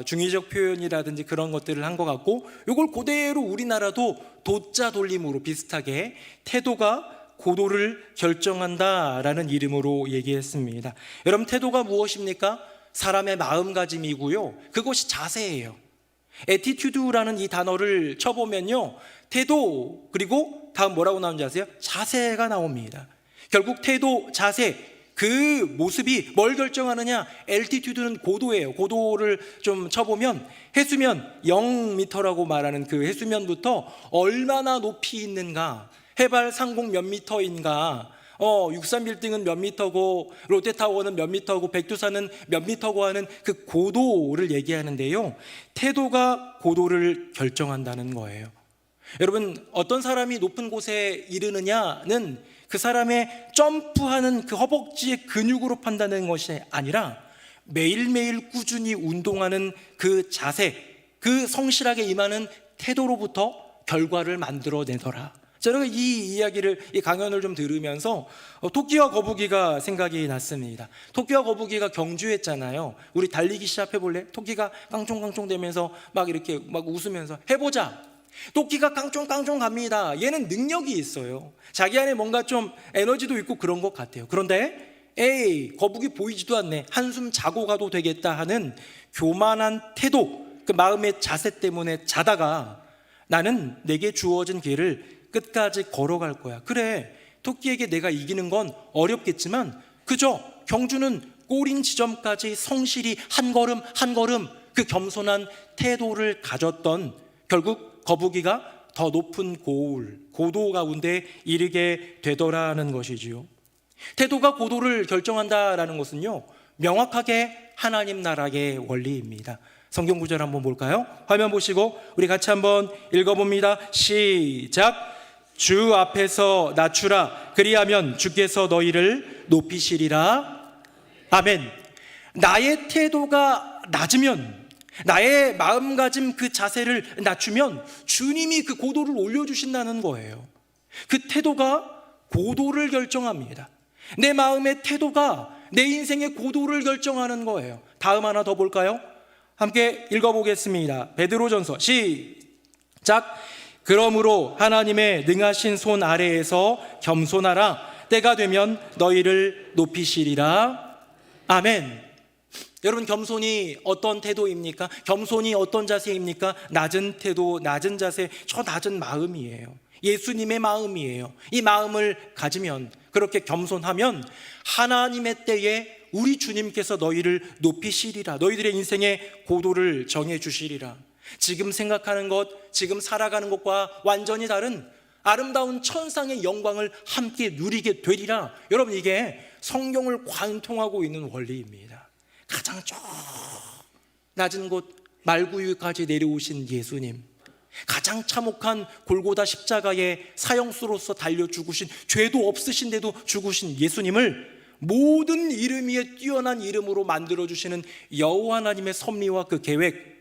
중의적 표현이라든지 그런 것들을 한 것 같고, 이걸 그대로 우리나라도 도자 돌림으로 비슷하게 태도가 고도를 결정한다라는 이름으로 얘기했습니다. 여러분, 태도가 무엇입니까? 사람의 마음가짐이고요, 그것이 자세예요. attitude라는 이 단어를 쳐보면요, 태도 그리고 다음 뭐라고 나오는지 아세요? 자세가 나옵니다. 결국 태도, 자세, 그 모습이 뭘 결정하느냐? altitude는 고도예요. 고도를 좀 쳐보면 해수면 0m라고 말하는 그 해수면부터 얼마나 높이 있는가, 해발 상공 몇 미터인가, 63빌딩은 몇 미터고 롯데타워는 몇 미터고 백두산은 몇 미터고 하는 그 고도를 얘기하는데요, 태도가 고도를 결정한다는 거예요. 여러분, 어떤 사람이 높은 곳에 이르느냐는 그 사람의 점프하는 그 허벅지의 근육으로 판단하는 것이 아니라 매일매일 꾸준히 운동하는 그 자세, 그 성실하게 임하는 태도로부터 결과를 만들어내더라. 저는 이 이야기를, 이 강연을 좀 들으면서 토끼와 거북이가 생각이 났습니다. 토끼와 거북이가 경주했잖아요. 우리 달리기 시합해 볼래? 토끼가 깡총깡총 대면서 막 이렇게 막 웃으면서 해보자. 토끼가 깡총깡총 갑니다. 얘는 능력이 있어요. 자기 안에 뭔가 좀 에너지도 있고 그런 것 같아요. 그런데 에이, 거북이 보이지도 않네, 한숨 자고 가도 되겠다 하는 교만한 태도, 그 마음의 자세 때문에 자다가 나는 내게 주어진 길을 끝까지 걸어갈 거야. 그래, 토끼에게 내가 이기는 건 어렵겠지만 그저 경주는 꼬린 지점까지 성실히 한 걸음 한 걸음 그 겸손한 태도를 가졌던, 결국 거북이가 더 높은 고도 가운데 이르게 되더라는 것이지요. 태도가 고도를 결정한다라는 것은요, 명확하게 하나님 나라의 원리입니다. 성경 구절 한번 볼까요? 화면 보시고 우리 같이 한번 읽어봅니다. 시작. 주 앞에서 낮추라, 그리하면 주께서 너희를 높이시리라. 아멘. 나의 태도가 낮으면, 나의 마음가짐 그 자세를 낮추면 주님이 그 고도를 올려주신다는 거예요. 그 태도가 고도를 결정합니다. 내 마음의 태도가 내 인생의 고도를 결정하는 거예요. 다음 하나 더 볼까요? 함께 읽어보겠습니다. 베드로전서 시작. 그러므로 하나님의 능하신 손 아래에서 겸손하라. 때가 되면 너희를 높이시리라. 아멘. 여러분, 겸손이 어떤 태도입니까? 겸손이 어떤 자세입니까? 낮은 태도, 낮은 자세, 저 낮은 마음이에요. 예수님의 마음이에요. 이 마음을 가지면, 그렇게 겸손하면 하나님의 때에 우리 주님께서 너희를 높이시리라. 너희들의 인생의 고도를 정해 주시리라. 지금 생각하는 것, 지금 살아가는 것과 완전히 다른 아름다운 천상의 영광을 함께 누리게 되리라. 여러분, 이게 성경을 관통하고 있는 원리입니다. 가장 저 낮은 곳 말구유까지 내려오신 예수님, 가장 참혹한 골고다 십자가의 사형수로서 달려 죽으신, 죄도 없으신데도 죽으신 예수님을 모든 이름 위에 뛰어난 이름으로 만들어주시는 여호와 하나님의 섭리와 그 계획,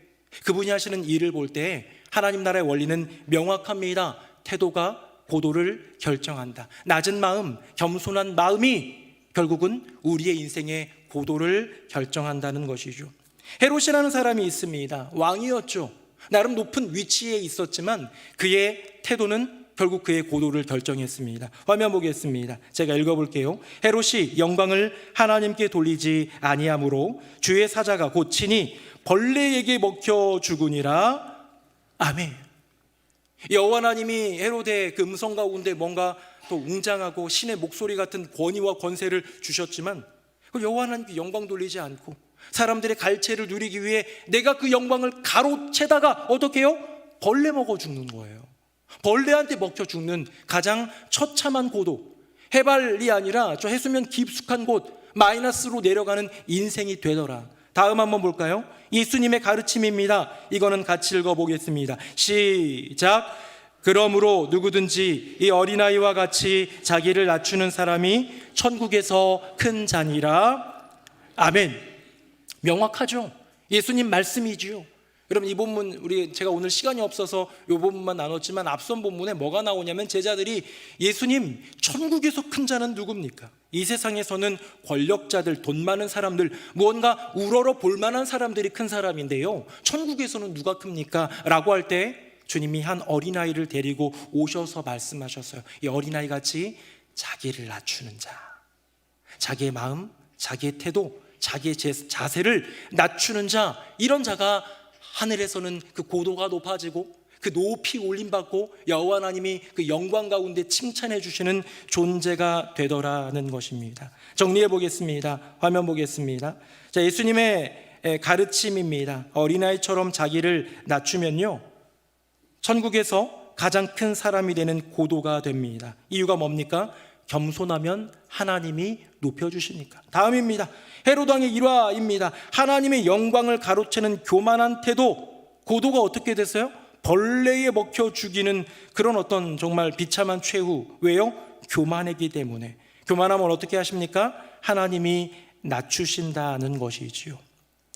그분이 하시는 일을 볼 때 하나님 나라의 원리는 명확합니다. 태도가 고도를 결정한다. 낮은 마음, 겸손한 마음이 결국은 우리의 인생의 고도를 결정한다는 것이죠. 헤롯이라는 사람이 있습니다. 왕이었죠. 나름 높은 위치에 있었지만 그의 태도는 결국 그의 고도를 결정했습니다. 화면 보겠습니다. 제가 읽어볼게요. 헤롯이 영광을 하나님께 돌리지 아니하므로 주의 사자가 곧 친히 벌레에게 먹혀 죽으니라. 아멘. 여호와 하나님이 헤로데 그 음성 가운데 뭔가 또 웅장하고 신의 목소리 같은 권위와 권세를 주셨지만 그 여호와 하나님께 영광 돌리지 않고 사람들의 갈채를 누리기 위해 내가 그 영광을 가로채다가 어떻게 해요? 벌레 먹어 죽는 거예요. 벌레한테 먹혀 죽는 가장 처참한 고도, 해발이 아니라 저 해수면 깊숙한 곳 마이너스로 내려가는 인생이 되더라. 다음 한번 볼까요? 예수님의 가르침입니다. 이거는 같이 읽어보겠습니다. 시작. 그러므로 누구든지 이 어린아이와 같이 자기를 낮추는 사람이 천국에서 큰 자니라. 아멘. 명확하죠? 예수님 말씀이지요. 여러분 이 본문 제가 오늘 시간이 없어서 이 본문만 나눴지만 앞선 본문에 뭐가 나오냐면 제자들이 예수님 천국에서 큰 자는 누굽니까? 이 세상에서는 권력자들, 돈 많은 사람들, 무언가 우러러 볼만한 사람들이 큰 사람인데요, 천국에서는 누가 큽니까? 라고 할 때 주님이 한 어린아이를 데리고 오셔서 말씀하셨어요. 이 어린아이 같이 자기를 낮추는 자, 자기의 마음, 자기의 태도, 자기의 자세를 낮추는 자, 이런 자가 하늘에서는 그 고도가 높아지고 그 높이 올림받고 여호와 하나님이 그 영광 가운데 칭찬해 주시는 존재가 되더라는 것입니다. 정리해 보겠습니다. 화면 보겠습니다. 자, 예수님의 가르침입니다. 어린아이처럼 자기를 낮추면요, 천국에서 가장 큰 사람이 되는 고도가 됩니다. 이유가 뭡니까? 겸손하면 하나님이 높여주시니까. 다음입니다. 헤롯 왕의 일화입니다. 하나님의 영광을 가로채는 교만한 태도, 고도가 어떻게 됐어요? 벌레에 먹혀 죽이는 그런 어떤 정말 비참한 최후. 왜요? 교만하기 때문에. 교만하면 어떻게 하십니까? 하나님이 낮추신다는 것이지요.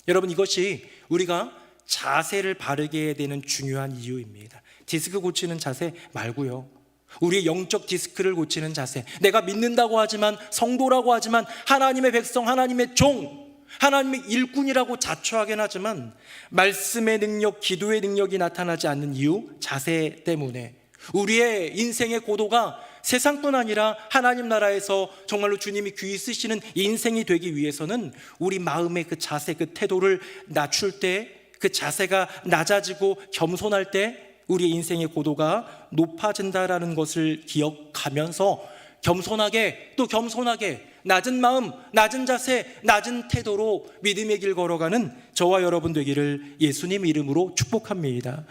여러분 이것이 우리가 자세를 바르게 해야 되는 중요한 이유입니다. 디스크 고치는 자세 말고요, 우리의 영적 디스크를 고치는 자세. 내가 믿는다고 하지만, 성도라고 하지만, 하나님의 백성, 하나님의 종, 하나님의 일꾼이라고 자처하긴 하지만 말씀의 능력, 기도의 능력이 나타나지 않는 이유, 자세 때문에. 우리의 인생의 고도가 세상뿐 아니라 하나님 나라에서 정말로 주님이 귀히 쓰시는 인생이 되기 위해서는 우리 마음의 그 자세, 그 태도를 낮출 때, 그 자세가 낮아지고 겸손할 때 우리의 인생의 고도가 높아진다라는 것을 기억하면서 겸손하게, 또 겸손하게 낮은 마음, 낮은 자세, 낮은 태도로 믿음의 길 걸어가는 저와 여러분 되기를 예수님 이름으로 축복합니다.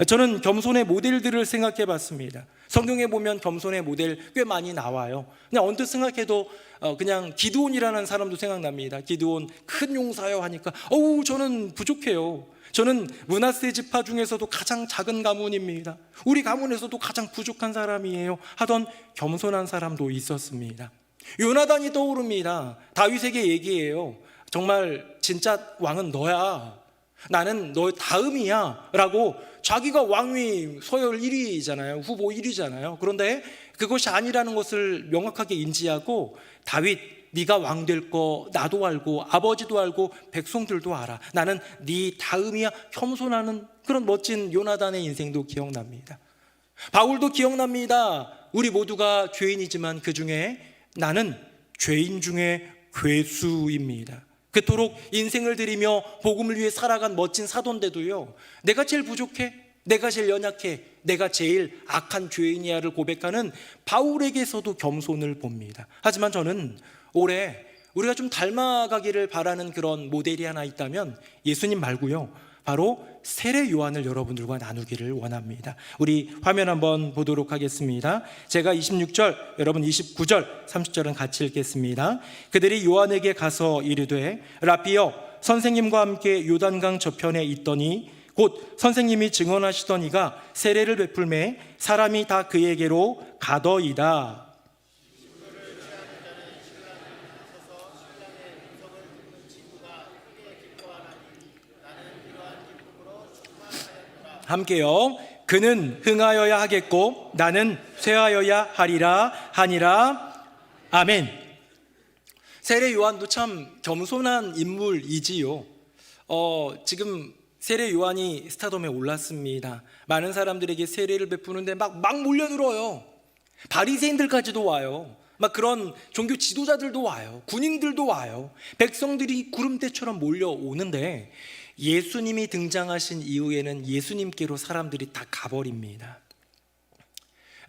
저는 겸손의 모델들을 생각해 봤습니다. 성경에 보면 겸손의 모델 꽤 많이 나와요. 그냥 언뜻 생각해도 그냥 기드온이라는 사람도 생각납니다. 기드온 큰 용사여 하니까 저는 부족해요. 저는 므낫세 지파 중에서도 가장 작은 가문입니다. 우리 가문에서도 가장 부족한 사람이에요 하던 겸손한 사람도 있었습니다. 요나단이 떠오릅니다. 다윗에게 얘기해요. 정말 진짜 왕은 너야, 나는 너 다음이야 라고. 자기가 왕위 서열 1위잖아요. 후보 1위잖아요. 그런데 그것이 아니라는 것을 명확하게 인지하고, 다윗 네가 왕 될 거 나도 알고 아버지도 알고 백성들도 알아. 나는 네 다음이야. 겸손하는 그런 멋진 요나단의 인생도 기억납니다. 바울도 기억납니다. 우리 모두가 죄인이지만 그 중에 나는 죄인 중에 괴수입니다. 그토록 인생을 들이며 복음을 위해 살아간 멋진 사도인데도요, 내가 제일 부족해, 내가 제일 연약해, 내가 제일 악한 죄인이야를 고백하는 바울에게서도 겸손을 봅니다. 하지만 저는 올해 우리가 좀 닮아가기를 바라는 그런 모델이 하나 있다면 예수님 말고요, 바로 세례 요한을 여러분들과 나누기를 원합니다. 우리 화면 한번 보도록 하겠습니다. 제가 26절, 여러분 29절, 30절은 같이 읽겠습니다. 그들이 요한에게 가서 이르되 라피여, 선생님과 함께 요단강 저편에 있더니 곧 선생님이 증언하시던 이가 세례를 베풀매 사람이 다 그에게로 가더이다. 함께요. 그는 흥하여야 하겠고 나는 쇠하여야 하리라 하니라. 아멘. 세례 요한도 참 겸손한 인물이지요. 지금 세례 요한이 스타덤에 올랐습니다. 많은 사람들에게 세례를 베푸는데 막 몰려들어요. 바리새인들까지도 와요. 막 그런 종교 지도자들도 와요. 군인들도 와요. 백성들이 구름대처럼 몰려오는데 예수님이 등장하신 이후에는 예수님께로 사람들이 다 가버립니다.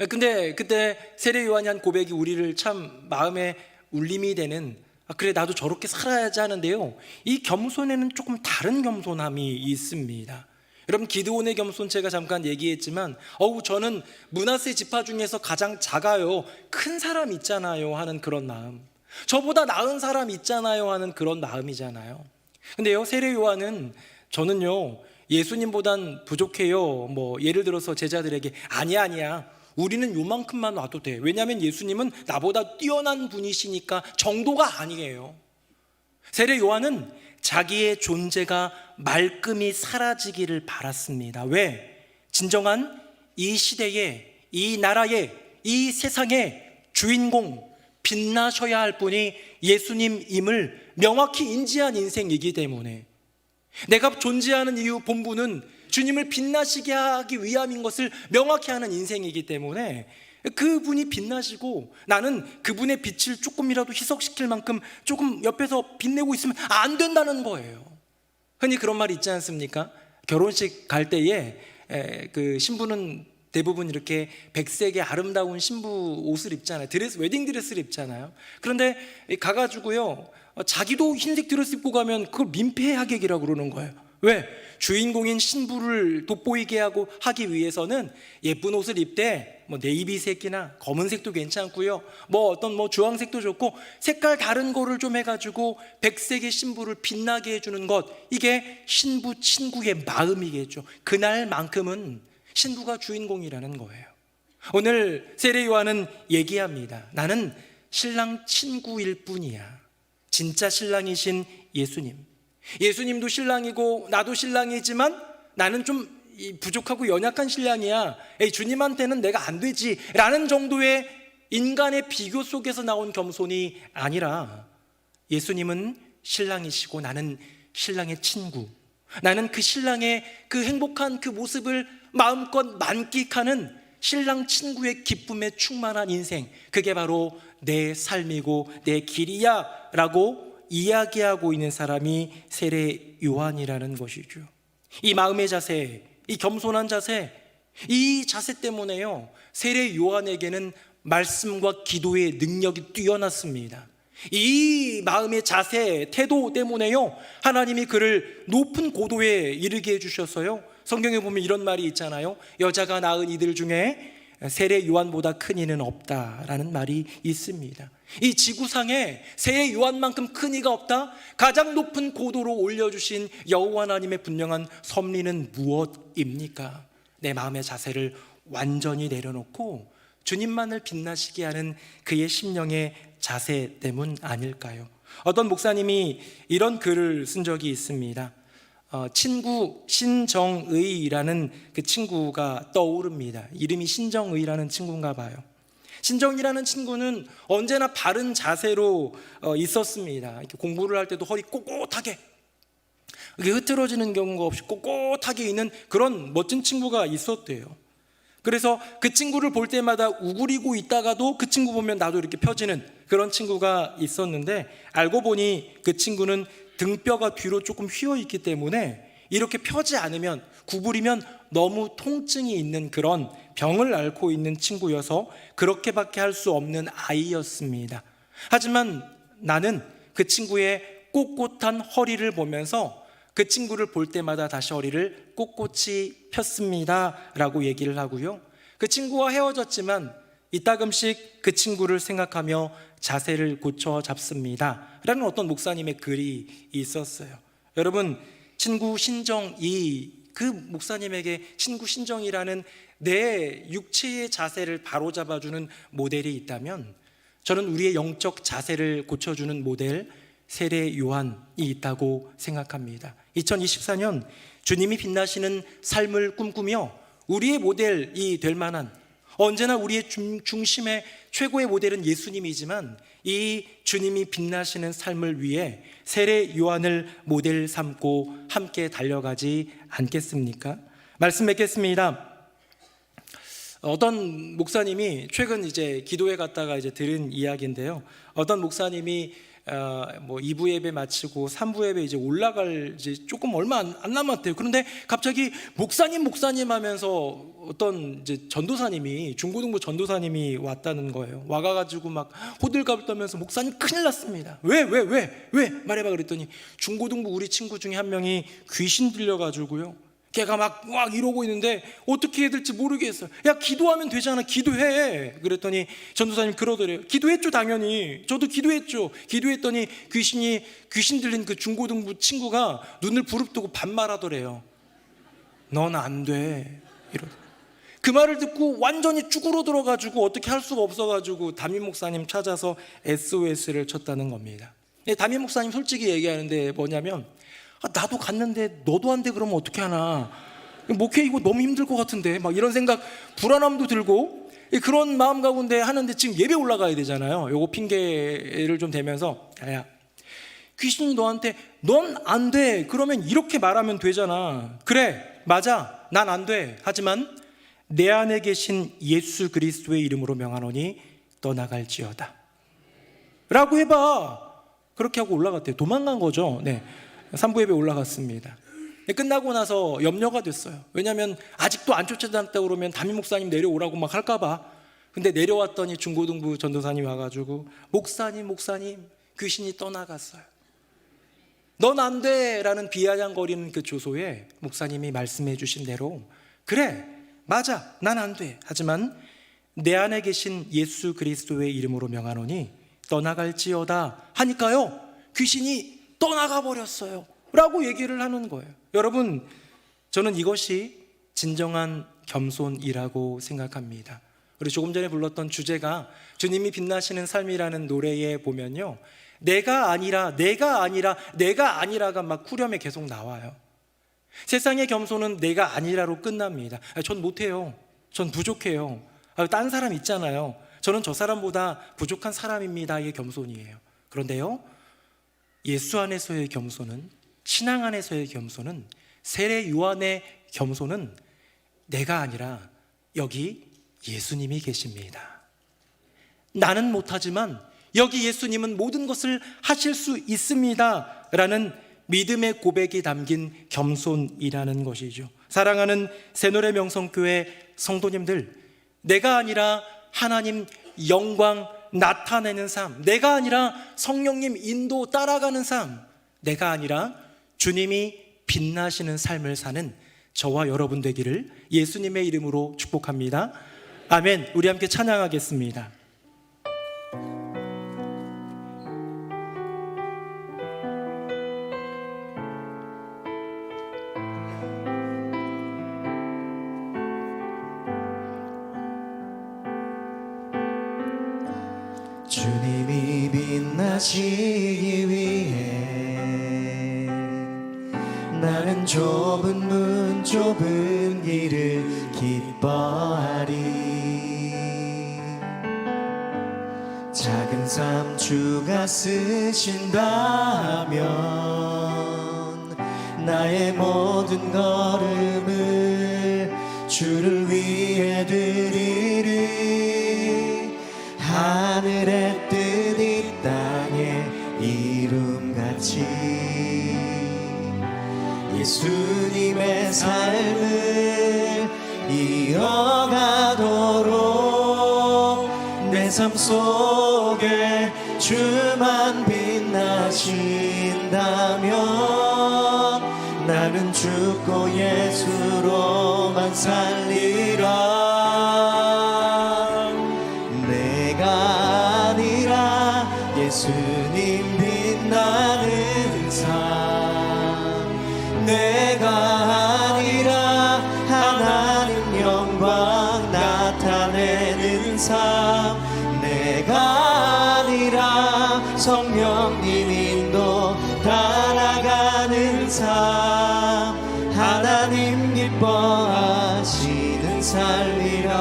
근데 그때 세례 요한이 한 고백이 우리를 참 마음에 울림이 되는, 그래 나도 저렇게 살아야지 하는데요, 이 겸손에는 조금 다른 겸손함이 있습니다. 여러분, 기드온의 겸손 제가 잠깐 얘기했지만 저는 므낫세 지파 중에서 가장 작아요, 큰 사람 있잖아요 하는 그런 마음, 저보다 나은 사람 있잖아요 하는 그런 마음이잖아요. 근데요, 세례 요한은 저는요 예수님보단 부족해요, 예를 들어서 제자들에게 아니야 우리는 요만큼만 와도 돼, 왜냐하면 예수님은 나보다 뛰어난 분이시니까 정도가 아니에요. 세례 요한은 자기의 존재가 말끔히 사라지기를 바랐습니다. 왜? 진정한 이 시대에, 이 나라에, 이 세상의 주인공, 빛나셔야 할 분이 예수님임을 명확히 인지한 인생이기 때문에, 내가 존재하는 이유 본분은 주님을 빛나시게 하기 위함인 것을 명확히 하는 인생이기 때문에 그분이 빛나시고 나는 그분의 빛을 조금이라도 희석시킬 만큼 조금 옆에서 빛내고 있으면 안 된다는 거예요. 흔히 그런 말이 있지 않습니까? 결혼식 갈 때에 그 신부는 대부분 이렇게 백색의 아름다운 신부 옷을 입잖아요. 드레스, 웨딩 드레스를 입잖아요. 그런데 가가지고요, 자기도 흰색 드레스 입고 가면 그걸 민폐하객이라고 그러는 거예요. 왜? 주인공인 신부를 돋보이게 하기 위해서는 예쁜 옷을 입되 네이비색이나 검은색도 괜찮고요, 어떤 주황색도 좋고 색깔 다른 거를 좀 해가지고 백색의 신부를 빛나게 해주는 것, 이게 신부 친구의 마음이겠죠. 그날만큼은 신부가 주인공이라는 거예요. 오늘 세례 요한은 얘기합니다. 나는 신랑 친구일 뿐이야. 진짜 신랑이신 예수님도 신랑이고 나도 신랑이지만 나는 좀 부족하고 연약한 신랑이야, 주님한테는 내가 안 되지 라는 정도의 인간의 비교 속에서 나온 겸손이 아니라, 예수님은 신랑이시고 나는 신랑의 친구, 나는 그 신랑의 그 행복한 그 모습을 마음껏 만끽하는 신랑 친구의 기쁨에 충만한 인생, 그게 바로 내 삶이고 내 길이야 라고 이야기하고 있는 사람이 세례 요한이라는 것이죠. 이 마음의 자세, 이 겸손한 자세, 이 자세 때문에요, 세례 요한에게는 말씀과 기도의 능력이 뛰어났습니다. 이 마음의 자세, 태도 때문에요, 하나님이 그를 높은 고도에 이르게 해주셨어요. 성경에 보면 이런 말이 있잖아요. 여자가 낳은 이들 중에 세례 요한보다 큰 이는 없다라는 말이 있습니다. 이 지구상에 세례 요한만큼 큰 이가 없다. 가장 높은 고도로 올려주신 여호와 하나님의 분명한 섭리는 무엇입니까? 내 마음의 자세를 완전히 내려놓고 주님만을 빛나시게 하는 그의 심령의 자세 때문 아닐까요? 어떤 목사님이 이런 글을 쓴 적이 있습니다. 친구 신정의라는 그 친구가 떠오릅니다. 이름이 신정의라는 친구인가 봐요. 신정이라는 친구는 언제나 바른 자세로 있었습니다. 이렇게 공부를 할 때도 허리 꼿꼿하게, 이렇게 흐트러지는 경우가 없이 꼿꼿하게 있는 그런 멋진 친구가 있었대요. 그래서 그 친구를 볼 때마다 우그리고 있다가도 그 친구 보면 나도 이렇게 펴지는 그런 친구가 있었는데, 알고 보니 그 친구는 등뼈가 뒤로 조금 휘어 있기 때문에 이렇게 펴지 않으면, 구부리면 너무 통증이 있는 그런 병을 앓고 있는 친구여서 그렇게밖에 할 수 없는 아이였습니다. 하지만 나는 그 친구의 꼿꼿한 허리를 보면서 그 친구를 볼 때마다 다시 허리를 꼿꼿이 폈습니다 라고 얘기를 하고요, 그 친구와 헤어졌지만 이따금씩 그 친구를 생각하며 자세를 고쳐 잡습니다 라는 어떤 목사님의 글이 있었어요. 여러분, 친구 신정이, 그 목사님에게 친구 신정이라는 내 육체의 자세를 바로잡아주는 모델이 있다면, 저는 우리의 영적 자세를 고쳐주는 모델 세례 요한이 있다고 생각합니다. 2024년 주님이 빛나시는 삶을 꿈꾸며 우리의 모델이 될 만한, 언제나 우리의 중심의 최고의 모델은 예수님이지만 이 주님이 빛나시는 삶을 위해 세례 요한을 모델 삼고 함께 달려가지 않겠습니까? 말씀 맺겠습니다. 어떤 목사님이 최근 이제 기도회 갔다가 이제 들은 이야기인데요, 어떤 목사님이 뭐 2부 예배 마치고 3부 예배 이제 올라갈 이제 조금 얼마 안 남았대요. 그런데 갑자기 목사님 하면서 어떤 이제 전도사님이, 중고등부 전도사님이 왔다는 거예요. 와가지고 막 호들갑을 떨면서 목사님 큰일 났습니다. 왜 말해봐 그랬더니 중고등부 우리 친구 중에 한 명이 귀신 들려가지고요. 걔가 막 이러고 있는데 어떻게 해야 될지 모르겠어요. 야, 기도하면 되잖아. 기도해. 그랬더니 전도사님 그러더래요. 기도했죠, 당연히. 저도 기도했죠. 기도했더니 귀신 들린 그 중고등부 친구가 눈을 부릅뜨고 반말하더래요. 넌 안 돼. 그 말을 듣고 완전히 쭈그러들어가지고 어떻게 할 수가 없어가지고 담임 목사님 찾아서 SOS를 쳤다는 겁니다. 담임 목사님 솔직히 얘기하는데 뭐냐면, 나도 갔는데 너도 안 돼 그러면 어떻게 하나, 목회 이거 너무 힘들 것 같은데, 막 이런 생각, 불안함도 들고 그런 마음 가운데 하는데 지금 예배 올라가야 되잖아요. 요거 핑계를 좀 대면서, 야, 귀신이 너한테 넌 안 돼 그러면 이렇게 말하면 되잖아. 그래, 맞아, 난 안 돼. 하지만 내 안에 계신 예수 그리스도의 이름으로 명하노니 떠나갈지어다 라고 해봐. 그렇게 하고 올라갔대요. 도망간 거죠. 네, 3부 예배 올라갔습니다. 끝나고 나서 염려가 됐어요. 왜냐하면 아직도 안 쫓아다녔다고 그러면 담임 목사님 내려오라고 막 할까 봐. 근데 내려왔더니 중고등부 전도사님이 와가지고 목사님 귀신이 떠나갔어요. 넌 안 돼 라는 비아냥거리는 그 조소에 목사님이 말씀해 주신 대로, 그래, 맞아, 난 안 돼. 하지만 내 안에 계신 예수 그리스도의 이름으로 명하노니 떠나갈지어다 하니까요, 귀신이 떠나가 버렸어요 라고 얘기를 하는 거예요. 여러분, 저는 이것이 진정한 겸손이라고 생각합니다. 우리 조금 전에 불렀던 주제가 주님이 빛나시는 삶이라는 노래에 보면요, 내가 아니라가 막 후렴에 계속 나와요. 세상의 겸손은 내가 아니라로 끝납니다. 전 못해요. 전 부족해요. 딴 사람 있잖아요. 저는 저 사람보다 부족한 사람입니다의 겸손이에요. 그런데요, 예수 안에서의 겸손은, 신앙 안에서의 겸손은, 세례 요한의 겸손은 내가 아니라 여기 예수님이 계십니다. 나는 못하지만 여기 예수님은 모든 것을 하실 수 있습니다 라는 믿음의 고백이 담긴 겸손이라는 것이죠. 사랑하는 새노래 명성교회 성도님들, 내가 아니라 하나님 영광 나타내는 삶, 내가 아니라 성령님 인도 따라가는 삶, 내가 아니라 주님이 빛나시는 삶을 사는 저와 여러분 되기를 예수님의 이름으로 축복합니다. 아멘. 우리 함께 찬양하겠습니다. 주님이 빛나시기 위해 나는 좁은 문 좁은 길을 기뻐하리. 작은 삶 주가 쓰신다면 나의 모든 걸음을 주를 위해 드리리. 하늘의 뜻 이 땅의 이름같이 예수님의 삶을 이어가도록 내 삶 속에 주만 빛나신다면 나는 죽고 예수로만 살리라. 예수님 빛나는 삶, 내가 아니라 하나님 영광 나타내는 삶, 내가 아니라 성령님 인도 따라가는 삶, 하나님 기뻐하시는 삶이라.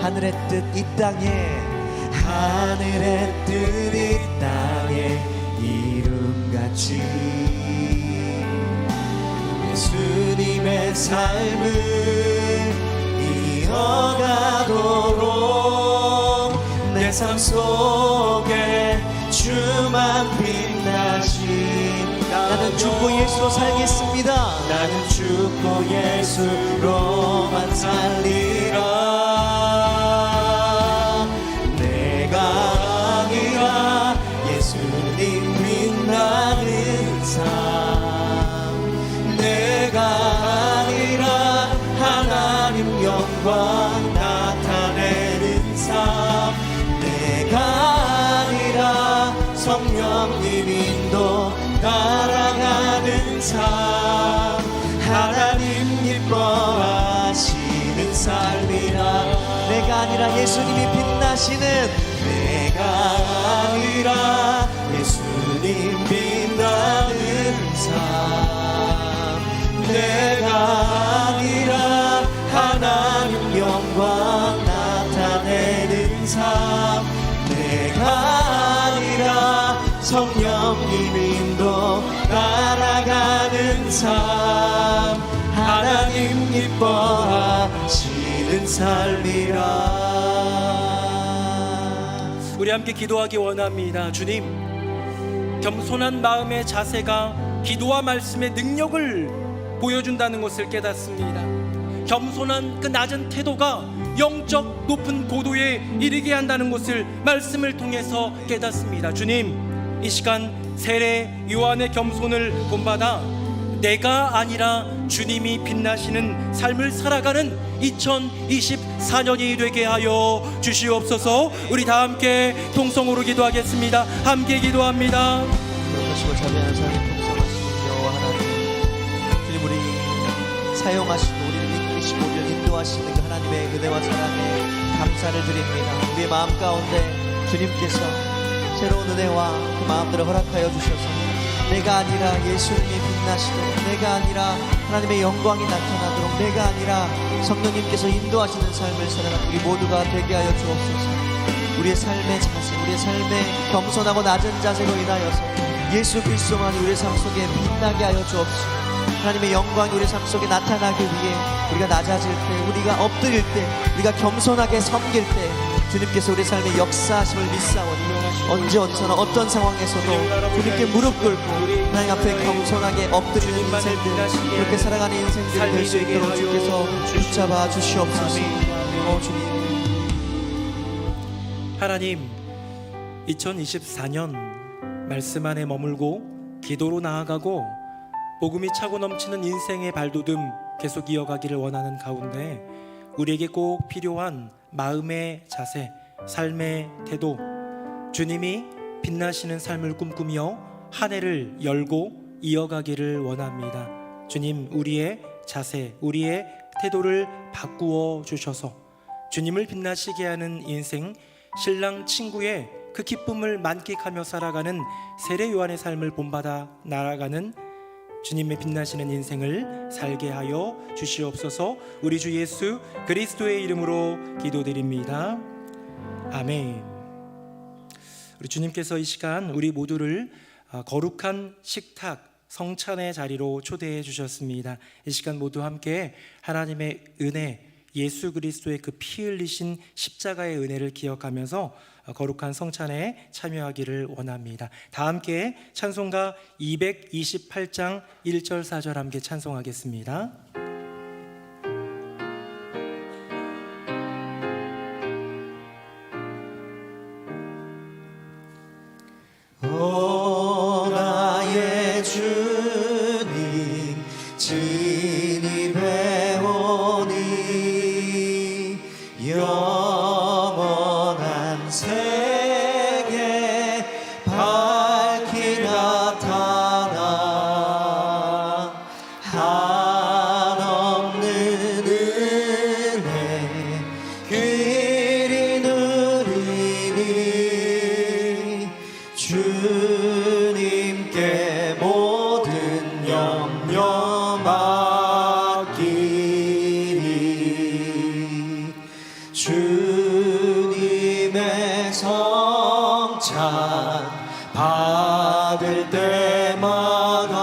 하늘의 뜻 이 땅에 하늘의 뜻 이 땅에 이름같이 예수님의 삶을 이어가도록 내 삶 속에 주만 빛나신 나는 죽고 예수로 살겠습니다. 나는 죽고 예수로만 살리라. 내가 아니라 예수님 빛나는 삶, 내가 아니라 하나님 영광 나타내는 삶, 내가 아니라 성령님 인도 따라가는 삶, 하나님 기뻐하시는 삶이라. 내가 아니라 예수님이 빛나시는, 내가 아니라 예수님 빛나는 삶, 내가 아니라 하나님 영광 나타내는 삶, 내가 아니라 성령님 인도 따라가는 삶, 하나님 기뻐하시는 삶이라. 우리 함께 기도하기 원합니다. 주님, 겸손한 마음의 자세가 기도와 말씀의 능력을 보여준다는 것을 깨닫습니다. 겸손한 그 낮은 태도가 영적 높은 고도에 이르게 한다는 것을 말씀을 통해서 깨닫습니다. 주님, 이 시간 세례 요한의 겸손을 본받아 내가 아니라 주님이 빛나시는 삶을 살아가는 2024년이 되게 하여 주시옵소서. 우리 다 함께 통성으로 기도하겠습니다. 함께 기도합니다. 거룩하시고 자비하는 사랑의 풍성하신 여호와 하나님, 주님 우리 사용하시고 우리를 이끄시고 우리를 인도하시는 그 하나님의 은혜와 사랑에 감사를 드립니다. 우리의 마음 가운데 주님께서 새로운 은혜와 그 마음들을 허락하여 주셔서 내가 아니라 예수님이 빛나시도록, 내가 아니라 하나님의 영광이 나타나도록, 내가 아니라 성령님께서 인도하시는 삶을 살아가는 우리 모두가 되게 하여 주옵소서. 우리의 삶의 자세, 우리의 삶의 겸손하고 낮은 자세로 인하여서 예수 그리스도만이 우리의 삶 속에 빛나게 하여 주옵소서. 하나님의 영광이 우리의 삶 속에 나타나기 위해 우리가 낮아질 때, 우리가 엎드릴 때, 우리가 겸손하게 섬길 때 주님께서 우리 삶의 역사하심을 믿사오니 언제 어디서나 어떤 상황에서도 주님께 무릎 꿇고 하나님 앞에 겸손하게 엎드리는 인생들, 그렇게 살아가는 인생들이 될 수 있도록 주께서 붙잡아 주시옵소서. 주님, 하나님, 2024년 말씀 안에 머물고 기도로 나아가고 복음이 차고 넘치는 인생의 발돋움 계속 이어가기를 원하는 가운데 우리에게 꼭 필요한 마음의 자세, 삶의 태도, 주님이 빛나시는 삶을 꿈꾸며 한 해를 열고 이어가기를 원합니다. 주님, 우리의 자세, 우리의 태도를 바꾸어 주셔서 주님을 빛나시게 하는 인생, 신랑 친구의 그 기쁨을 만끽하며 살아가는 세례 요한의 삶을 본받아 날아가는 주님의 빛나시는 인생을 살게 하여 주시옵소서. 우리 주 예수 그리스도의 이름으로 기도드립니다. 아멘. 우리 주님께서 이 시간 우리 모두를 거룩한 식탁 성찬의 자리로 초대해 주셨습니다. 이 시간 모두 함께 하나님의 은혜, 예수 그리스도의 그 피 흘리신 십자가의 은혜를 기억하면서 거룩한 성찬에 참여하기를 원합니다. 다 함께 찬송가 228장 1절 4절 함께 찬송하겠습니다. 오 나의 주님 진입해 오니 영원한 세계 밝히 나타나 한없는 은혜 그리 누리니 주님께 모든 염려 맡기니 주님의 성찬 받을 때마다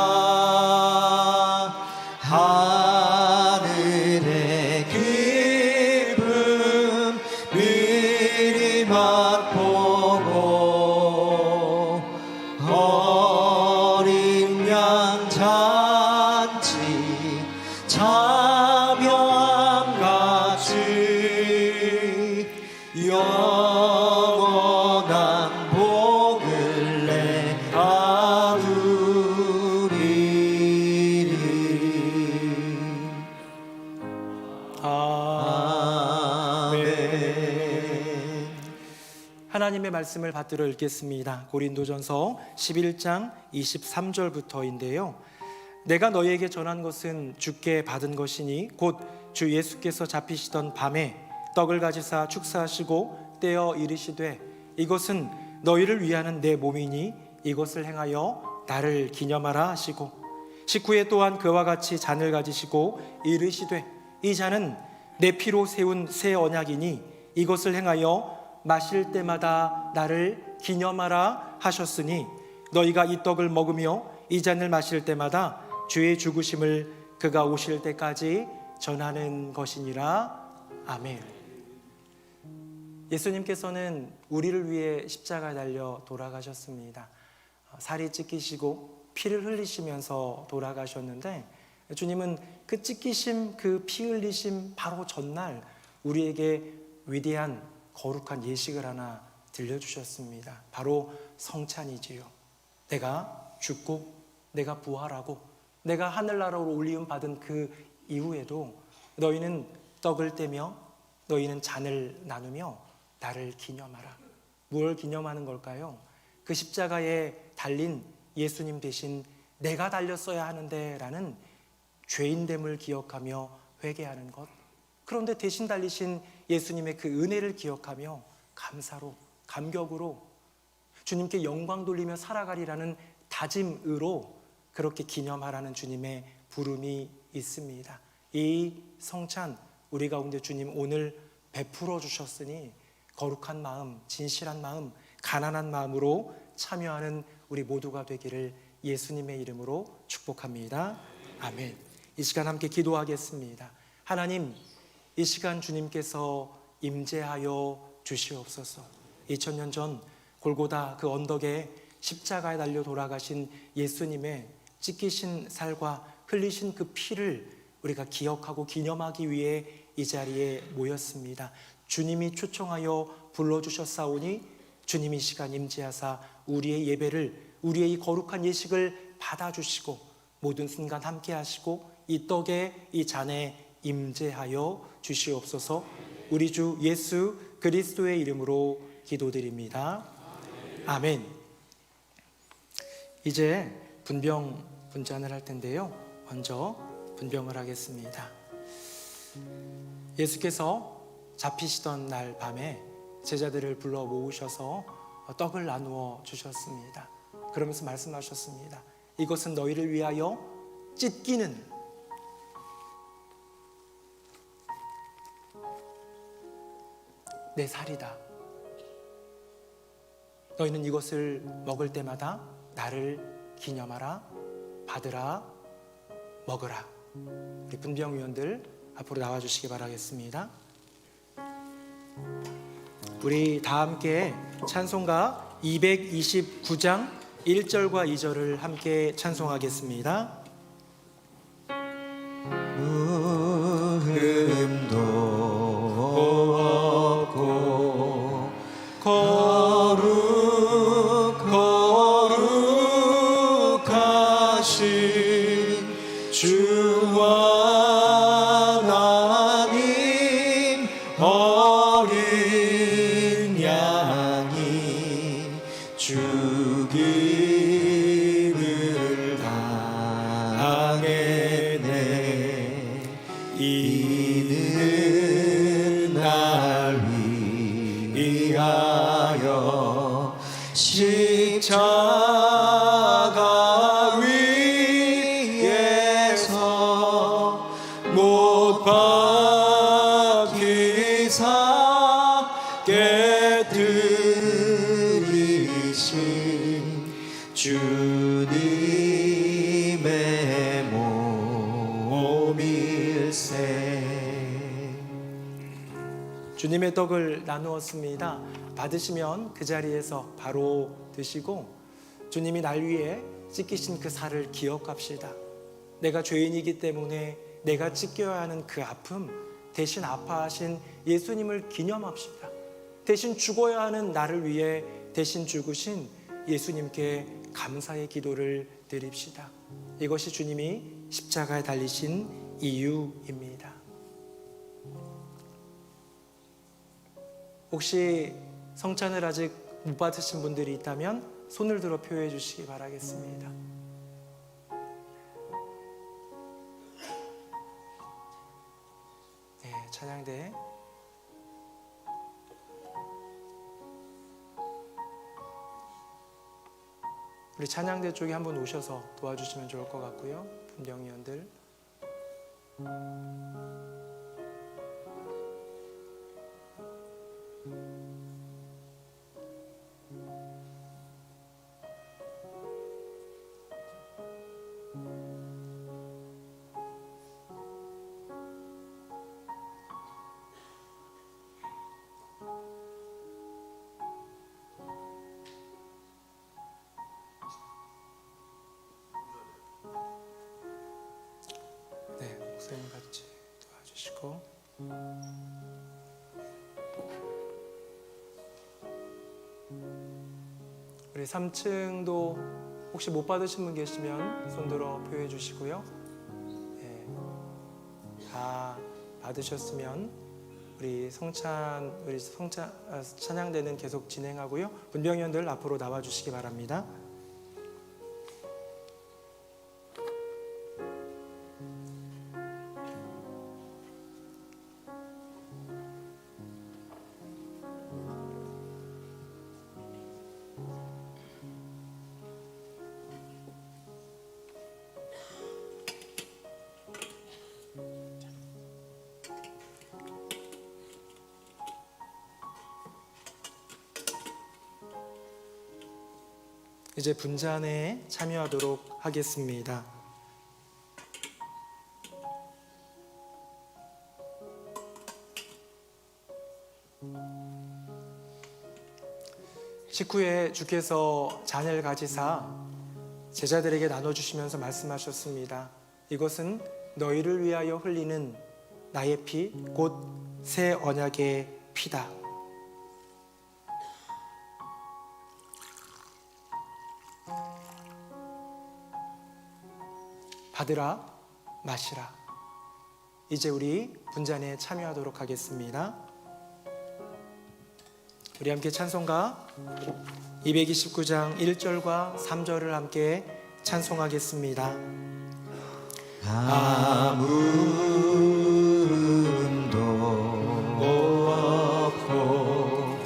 하늘의 기쁨 미리 맛보 하나님의 말씀을 받들어 읽겠습니다. 고린도전서 11장 23절부터인데요. 내가 너희에게 전한 것은 주께 받은 것이니 곧 주 예수께서 잡히시던 밤에 떡을 가지사 축사하시고 떼어 이르시되 이것은 너희를 위하는 내 몸이니 이것을 행하여 나를 기념하라 하시고 식후에 또한 그와 같이 잔을 가지시고 이르시되 이 잔은 내 피로 세운 새 언약이니 이것을 행하여 마실 때마다 나를 기념하라 하셨으니 너희가 이 떡을 먹으며 이 잔을 마실 때마다 주의 죽으심을 그가 오실 때까지 전하는 것이니라. 아멘. 예수님께서는 우리를 위해 십자가에 달려 돌아가셨습니다. 살이 찢기시고 피를 흘리시면서 돌아가셨는데 주님은 그 찢기심, 그 피 흘리심 바로 전날 우리에게 위대한 거룩한 예식을 하나 들려주셨습니다. 바로 성찬이지요. 내가 죽고 내가 부활하고 내가 하늘나라로 올리움 받은 그 이후에도 너희는 떡을 떼며 너희는 잔을 나누며 나를 기념하라. 무엇을 기념하는 걸까요? 그 십자가에 달린 예수님 대신 내가 달렸어야 하는데 라는 죄인됨을 기억하며 회개하는 것. 그런데 대신 달리신 예수님의 그 은혜를 기억하며 감사로, 감격으로 주님께 영광 돌리며 살아가리라는 다짐으로 그렇게 기념하라는 주님의 부름이 있습니다. 이 성찬 우리 가운데 주님 오늘 베풀어 주셨으니 거룩한 마음, 진실한 마음, 가난한 마음으로 참여하는 우리 모두가 되기를 예수님의 이름으로 축복합니다. 아멘. 이 시간 함께 기도하겠습니다. 하나님, 이 시간 주님께서 임재하여 주시옵소서. 2000년 전 골고다 그 언덕에 십자가에 달려 돌아가신 예수님의 찢기신 살과 흘리신 그 피를 우리가 기억하고 기념하기 위해 이 자리에 모였습니다. 주님이 초청하여 불러주셨사오니 주님이 시간 임재하사 우리의 예배를, 우리의 이 거룩한 예식을 받아주시고 모든 순간 함께 하시고 이 떡에 이 잔에 임재하여 주시옵소서. 우리 주 예수 그리스도의 이름으로 기도드립니다. 아멘. 이제 분잔을 할 텐데요. 먼저 분병을 하겠습니다. 예수께서 잡히시던 날 밤에 제자들을 불러 모으셔서 떡을 나누어 주셨습니다. 그러면서 말씀하셨습니다. 이것은 너희를 위하여 찢기는 내 살이다. 너희는 이것을 먹을 때마다 나를 기념하라, 받으라, 먹으라. 우리 분병위원들 앞으로 나와주시기 바라겠습니다. 우리 다 함께 찬송가 229장 1절과 2절을 함께 찬송하겠습니다. 흠도 없고 거룩하신 주와 하나님 어린 양이 죽임을 당했네. 이는 날 위하여 십자가 위에서 못 박히사 깨뜨리신 주님의 몸일세. 주님의 떡을 나누었습니다. 받으시면 그 자리에서 바로 드시고 주님이 날 위해 찢기신 그 살을 기억합시다. 내가 죄인이기 때문에 내가 찢겨야 하는 그 아픔 대신 아파하신 예수님을 기념합시다. 대신 죽어야 하는 나를 위해 대신 죽으신 예수님께 감사의 기도를 드립시다. 이것이 주님이 십자가에 달리신 이유입니다. 혹시 성찬을 아직 못 받으신 분들이 있다면 손을 들어 표해 주시기 바라겠습니다. 네, 찬양대 우리 찬양대 쪽에 한번 오셔서 도와주시면 좋을 것 같고요. 분병위원들 네, 목사님 같이 도와주시고 우리 3층도 혹시 못 받으신 분 계시면 손들어 표해 주시고요. 네, 다 받으셨으면 우리 찬양대는 계속 진행하고요. 분병위원들 앞으로 나와 주시기 바랍니다. 이제 분잔에 참여하도록 하겠습니다. 식후에 주께서 잔을 가지사 제자들에게 나눠주시면서 말씀하셨습니다. 이것은 너희를 위하여 흘리는 나의 피, 곧 새 언약의 피다. 받으라, 마시라. 이제 우리 분잔에 참여하도록 하겠습니다. 우리 함께 찬송가 229장 1절과 3절을 함께 찬송하겠습니다. 아무도 없고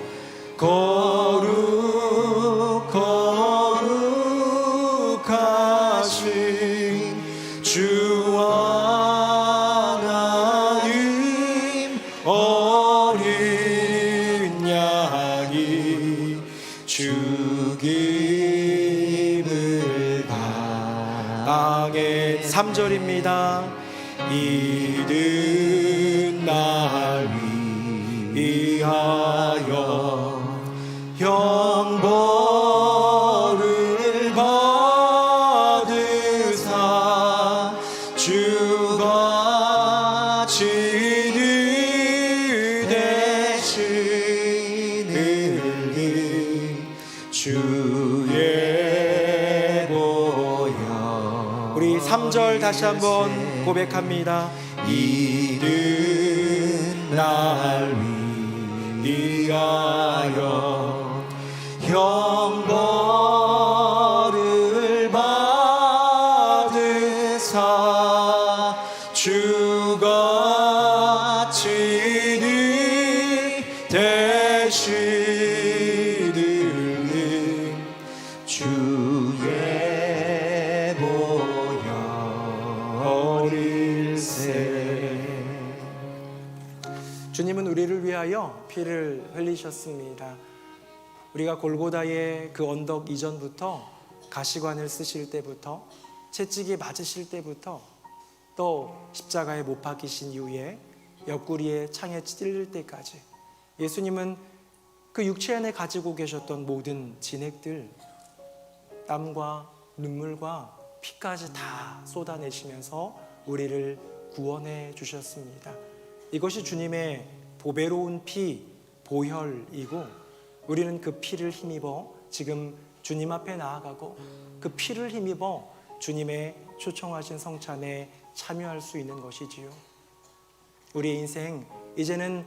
거룩하신 주 하나님 어린 양이 죽임을 당해 3절입니다. 이른 날 위하여 형벌을 받으사 주가 진을 대신을 주의 보혈. 우리 3절 다시 한번 고백합니다. 이른 날 위하여 형벌을 받으사 주가 진을 대신을 주의 보혈일세. 주님은 우리를 위하여 피를 흘리셨습니다. 우리가 골고다의 그 언덕 이전부터 가시관을 쓰실 때부터 채찍에 맞으실 때부터 또 십자가에 못 박히신 이후에 옆구리에 창에 찔릴 때까지 예수님은 그 육체 안에 가지고 계셨던 모든 진액들, 땀과 눈물과 피까지 다 쏟아내시면서 우리를 구원해 주셨습니다. 이것이 주님의 보배로운 피, 보혈이고 우리는 그 피를 힘입어 지금 주님 앞에 나아가고 그 피를 힘입어 주님의 초청하신 성찬에 참여할 수 있는 것이지요. 우리의 인생 이제는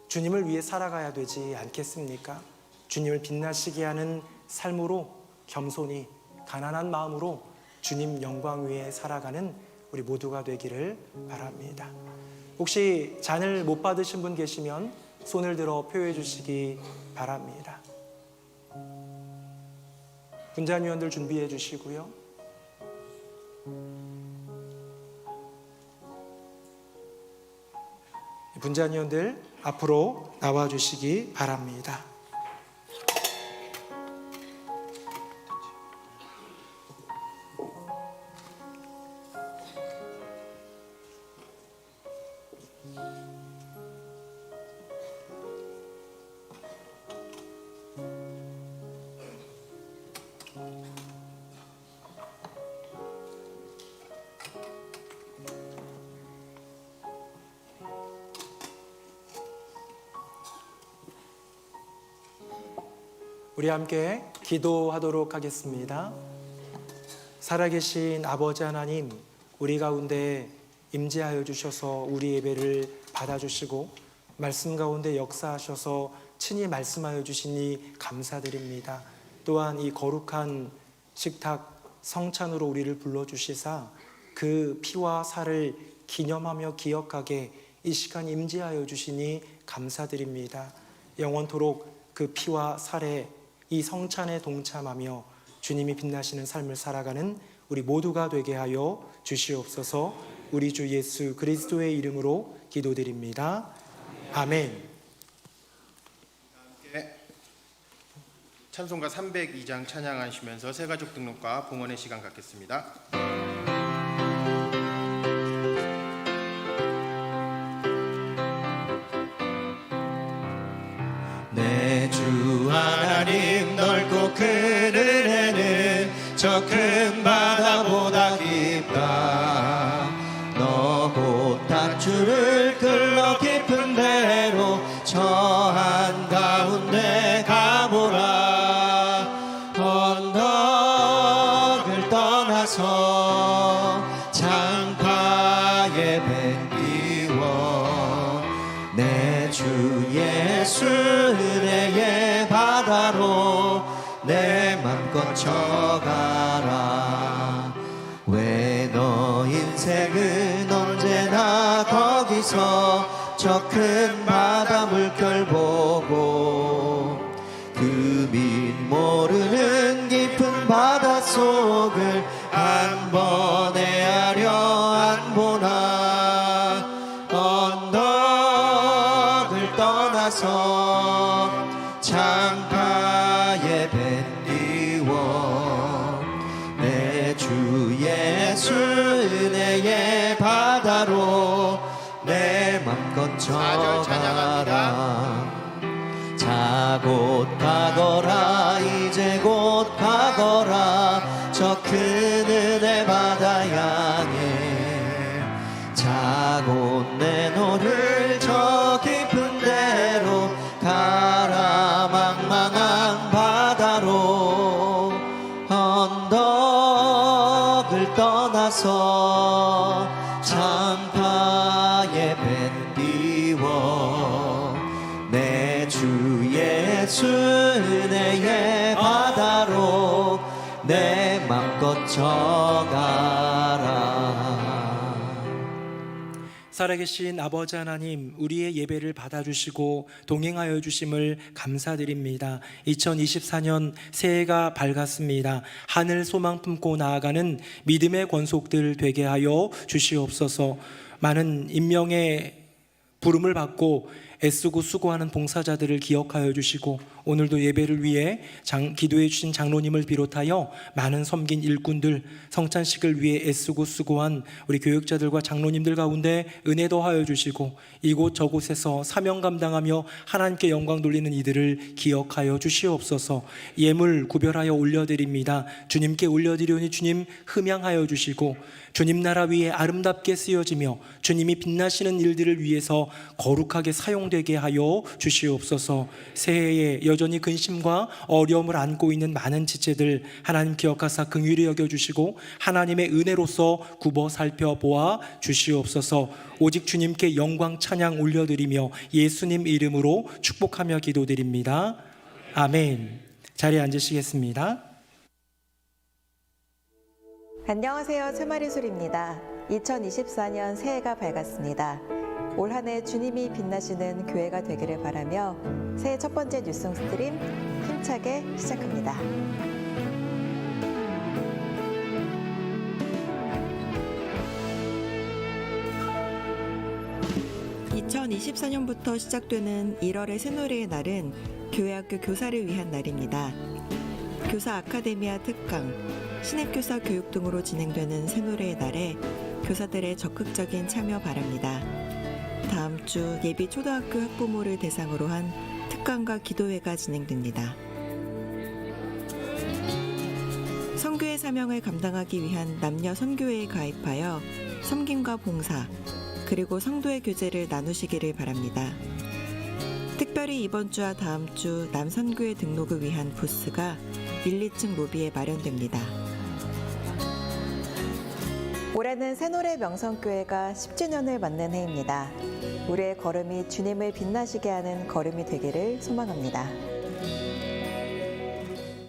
주님을 위해 살아가야 되지 않겠습니까? 주님을 빛나시게 하는 삶으로 겸손히 가난한 마음으로 주님 영광 위에 살아가는 우리 모두가 되기를 바랍니다. 혹시 잔을 못 받으신 분 계시면 손을 들어 표해 주시기 바랍니다. 분잔위원들 준비해 주시고요. 분잔위원들 앞으로 나와 주시기 바랍니다. 우리 함께 기도하도록 하겠습니다. 살아계신 아버지 하나님, 우리 가운데 임재하여 주셔서 우리 예배를 받아주시고 말씀 가운데 역사하셔서 친히 말씀하여 주시니 감사드립니다. 또한 이 거룩한 식탁 성찬으로 우리를 불러주시사 그 피와 살을 기념하며 기억하게 이 시간 임재하여 주시니 감사드립니다. 영원토록 그 피와 살에 이 성찬에 동참하며 주님이 빛나시는 삶을 살아가는 우리 모두가 되게 하여 주시옵소서. 우리 주 예수 그리스도의 이름으로 기도드립니다. 아멘. 함께 찬송가 302장 찬양하시면서 새가족 등록과 봉헌의 시간 갖겠습니다. 내 주 하나님 넓고 큰 은혜는 저 큰 바다보다 깊다. 너 곧 닷줄을 끌러 깊은 데로 저 한가운데 가보라. 언덕을 떠나서 창가에 밴디워 내 주 예수 은혜의 바다로 내 맘껏 쳐가라. 왜 너 인생은 언제나 거기서 저 큰 바다 물결 보고 그 빛 모르는 깊은 바다 속을 한 번에 헤아려 안 보나. 언덕을 떠나서 창가에 밴디워 내 주 예수 은혜의 바다로 내 맘껏 쳐가라. 자 곧 가거라 이제 곧 가거라 저 큰 은혜 바다 향해. 자 곧 내 노를 저 깊은 데로 가라. 망망한 바다로 언덕을 떠나서 창가에 밴디워 내 주 예수 은혜의 바다로 내 맘껏 쳐가라. 살아계신 아버지 하나님, 우리의 예배를 받아주시고 동행하여 주심을 감사드립니다. 2024년 새해가 밝았습니다. 하늘 소망 품고 나아가는 믿음의 권속들 되게 하여 주시옵소서. 많은 임명의 부름을 받고 애쓰고 수고하는 봉사자들을 기억하여 주시고 오늘도 예배를 위해 기도해 주신 장로님을 비롯하여 많은 섬긴 일꾼들, 성찬식을 위해 애쓰고 수고한 우리 교육자들과 장로님들 가운데 은혜 더하여 주시고 이곳 저곳에서 사명 감당하며 하나님께 영광 돌리는 이들을 기억하여 주시옵소서. 예물 구별하여 올려드립니다. 주님께 올려드리오니 주님 흠양하여 주시고 주님 나라 위에 아름답게 쓰여지며 주님이 빛나시는 일들을 위해서 거룩하게 사용되게 하여 주시옵소서. 새해에 여전히 근심과 어려움을 안고 있는 많은 지체들 하나님 기억하사 긍휼히 여겨주시고 하나님의 은혜로서 굽어 살펴보아 주시옵소서. 오직 주님께 영광 찬양 올려드리며 예수님 이름으로 축복하며 기도드립니다. 아멘. 자리에 앉으시겠습니다. 안녕하세요. 최마리술입니다. 2024년 새해가 밝았습니다. 올 한 해 주님이 빛나시는 교회가 되기를 바라며 새해 첫 번째 뉴송 스트림 힘차게 시작합니다. (2024년부터) 시작되는 1월의 새노래의 날은 교회학교 교사를 위한 날입니다. 교사 아카데미아 특강, 신입교사 교육 등으로 진행되는 새노래의 날에 교사들의 적극적인 참여 바랍니다. 다음 주 예비 초등학교 학부모를 대상으로 한 특강과 기도회가 진행됩니다. 선교의 사명을 감당하기 위한 남녀 선교회에 가입하여 섬김과 봉사, 그리고 성도의 교제를 나누시기를 바랍니다. 특별히 이번 주와 다음 주 남선교회 등록을 위한 부스가 1, 2층 로비에 마련됩니다. 올해는 새노래 명성교회가 10주년을 맞는 해입니다. 우리의 걸음이 주님을 빛나시게 하는 걸음이 되기를 소망합니다.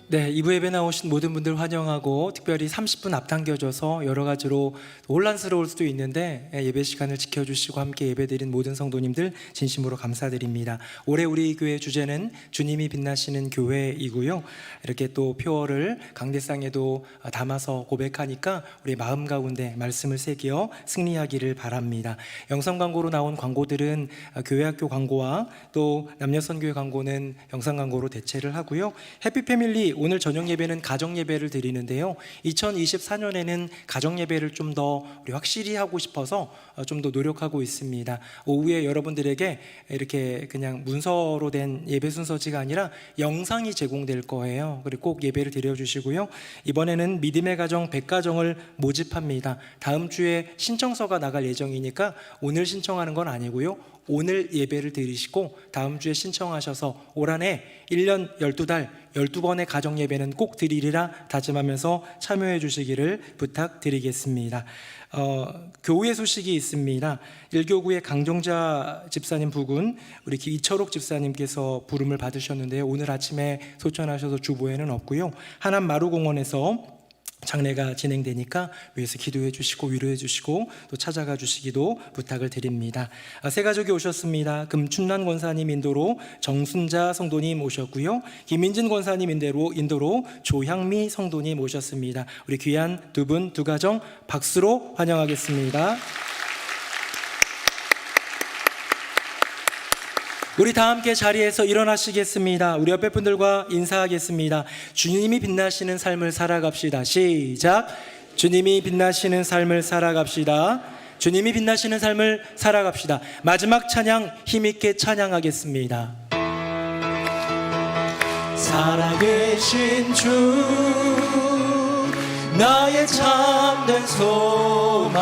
네, 2부 예배 나오신 모든 분들 환영하고, 특별히 30분 앞당겨져서 여러 가지로 혼란스러울 수도 있는데 예배 시간을 지켜주시고 함께 예배드린 모든 성도님들 진심으로 감사드립니다. 올해 우리 교회 주제는 주님이 빛나시는 교회이고요. 이렇게 또 표어를 강대상에도 담아서 고백하니까 우리 마음 가운데 말씀을 새겨 승리하기를 바랍니다. 영상 광고로 나온 광고들은 교회학교 광고와 또 남녀선교회 광고는 영상 광고로 대체를 하고요. 해피패밀리 오늘 저녁 예배는 가정 예배를 드리는데요. 2024년에는 가정 예배를 좀 더 우리 확실히 하고 싶어서 좀 더 노력하고 있습니다. 오후에 여러분들에게 이렇게 그냥 문서로 된 예배 순서지가 아니라 영상이 제공될 거예요. 그리고 꼭 예배를 드려주시고요. 이번에는 믿음의 가정 100가정을 모집합니다. 다음 주에 신청서가 나갈 예정이니까 오늘 신청하는 건 아니고요. 오늘 예배를 드리시고 다음 주에 신청하셔서 올 한 해 1년 12달 12번의 가정 예배는 꼭 드리리라 다짐하면서 참여해 주시기를 부탁드리겠습니다. 교회 소식이 있습니다. 일교구의 강정자 집사님 부군 우리 이철옥 집사님께서 부름을 받으셨는데요. 오늘 아침에 소천하셔서 주보에는 없고요. 하남 마루공원에서 장례가 진행되니까 위에서 기도해 주시고 위로해 주시고 또 찾아가 주시기도 부탁을 드립니다. 새 가족이 오셨습니다. 금춘란 권사님 인도로 정순자 성도님 오셨고요. 김민진 권사님 인도로 조향미 성도님 오셨습니다. 우리 귀한 두 분, 두 가정 박수로 환영하겠습니다. 우리 다 함께 자리에서 일어나시겠습니다. 우리 옆에 분들과 인사하겠습니다. 주님이 빛나시는 삶을 살아갑시다. 시작. 주님이 빛나시는 삶을 살아갑시다. 주님이 빛나시는 삶을 살아갑시다. 마지막 찬양 힘있게 찬양하겠습니다. 살아계신 주 나의 참된 소망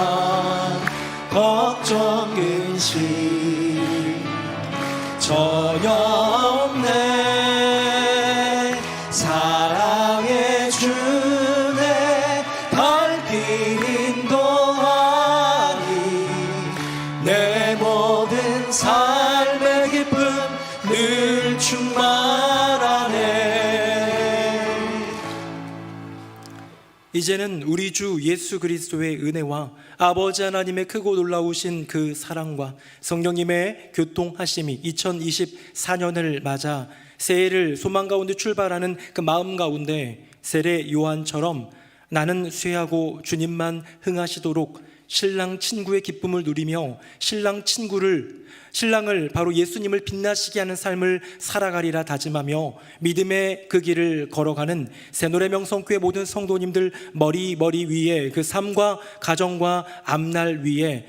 걱정 근심 전혀 없네. 사랑의 주내 발길 인도하니 내 모든 삶의 기쁨 늘 충만하네. 이제는 우리 주 예수 그리스도의 은혜와 아버지 하나님의 크고 놀라우신 그 사랑과 성령님의 교통하심이 2024년을 맞아 새해를 소망 가운데 출발하는 그 마음 가운데 세례 요한처럼 나는 쇠하고 주님만 흥하시도록 신랑 친구의 기쁨을 누리며 신랑을 바로 예수님을 빛나시게 하는 삶을 살아가리라 다짐하며 믿음의 그 길을 걸어가는 새노래 명성교회 모든 성도님들 머리 위에 그 삶과 가정과 앞날 위에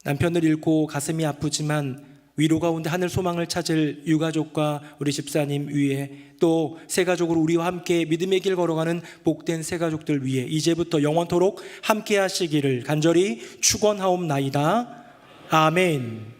남편을 잃고 가슴이 아프지만 위로 가운데 하늘 소망을 찾을 유가족과 우리 집사님 위에 또 새가족으로 우리와 함께 믿음의 길 걸어가는 복된 새가족들 위에 이제부터 영원토록 함께 하시기를 간절히 축원하옵나이다. 아멘.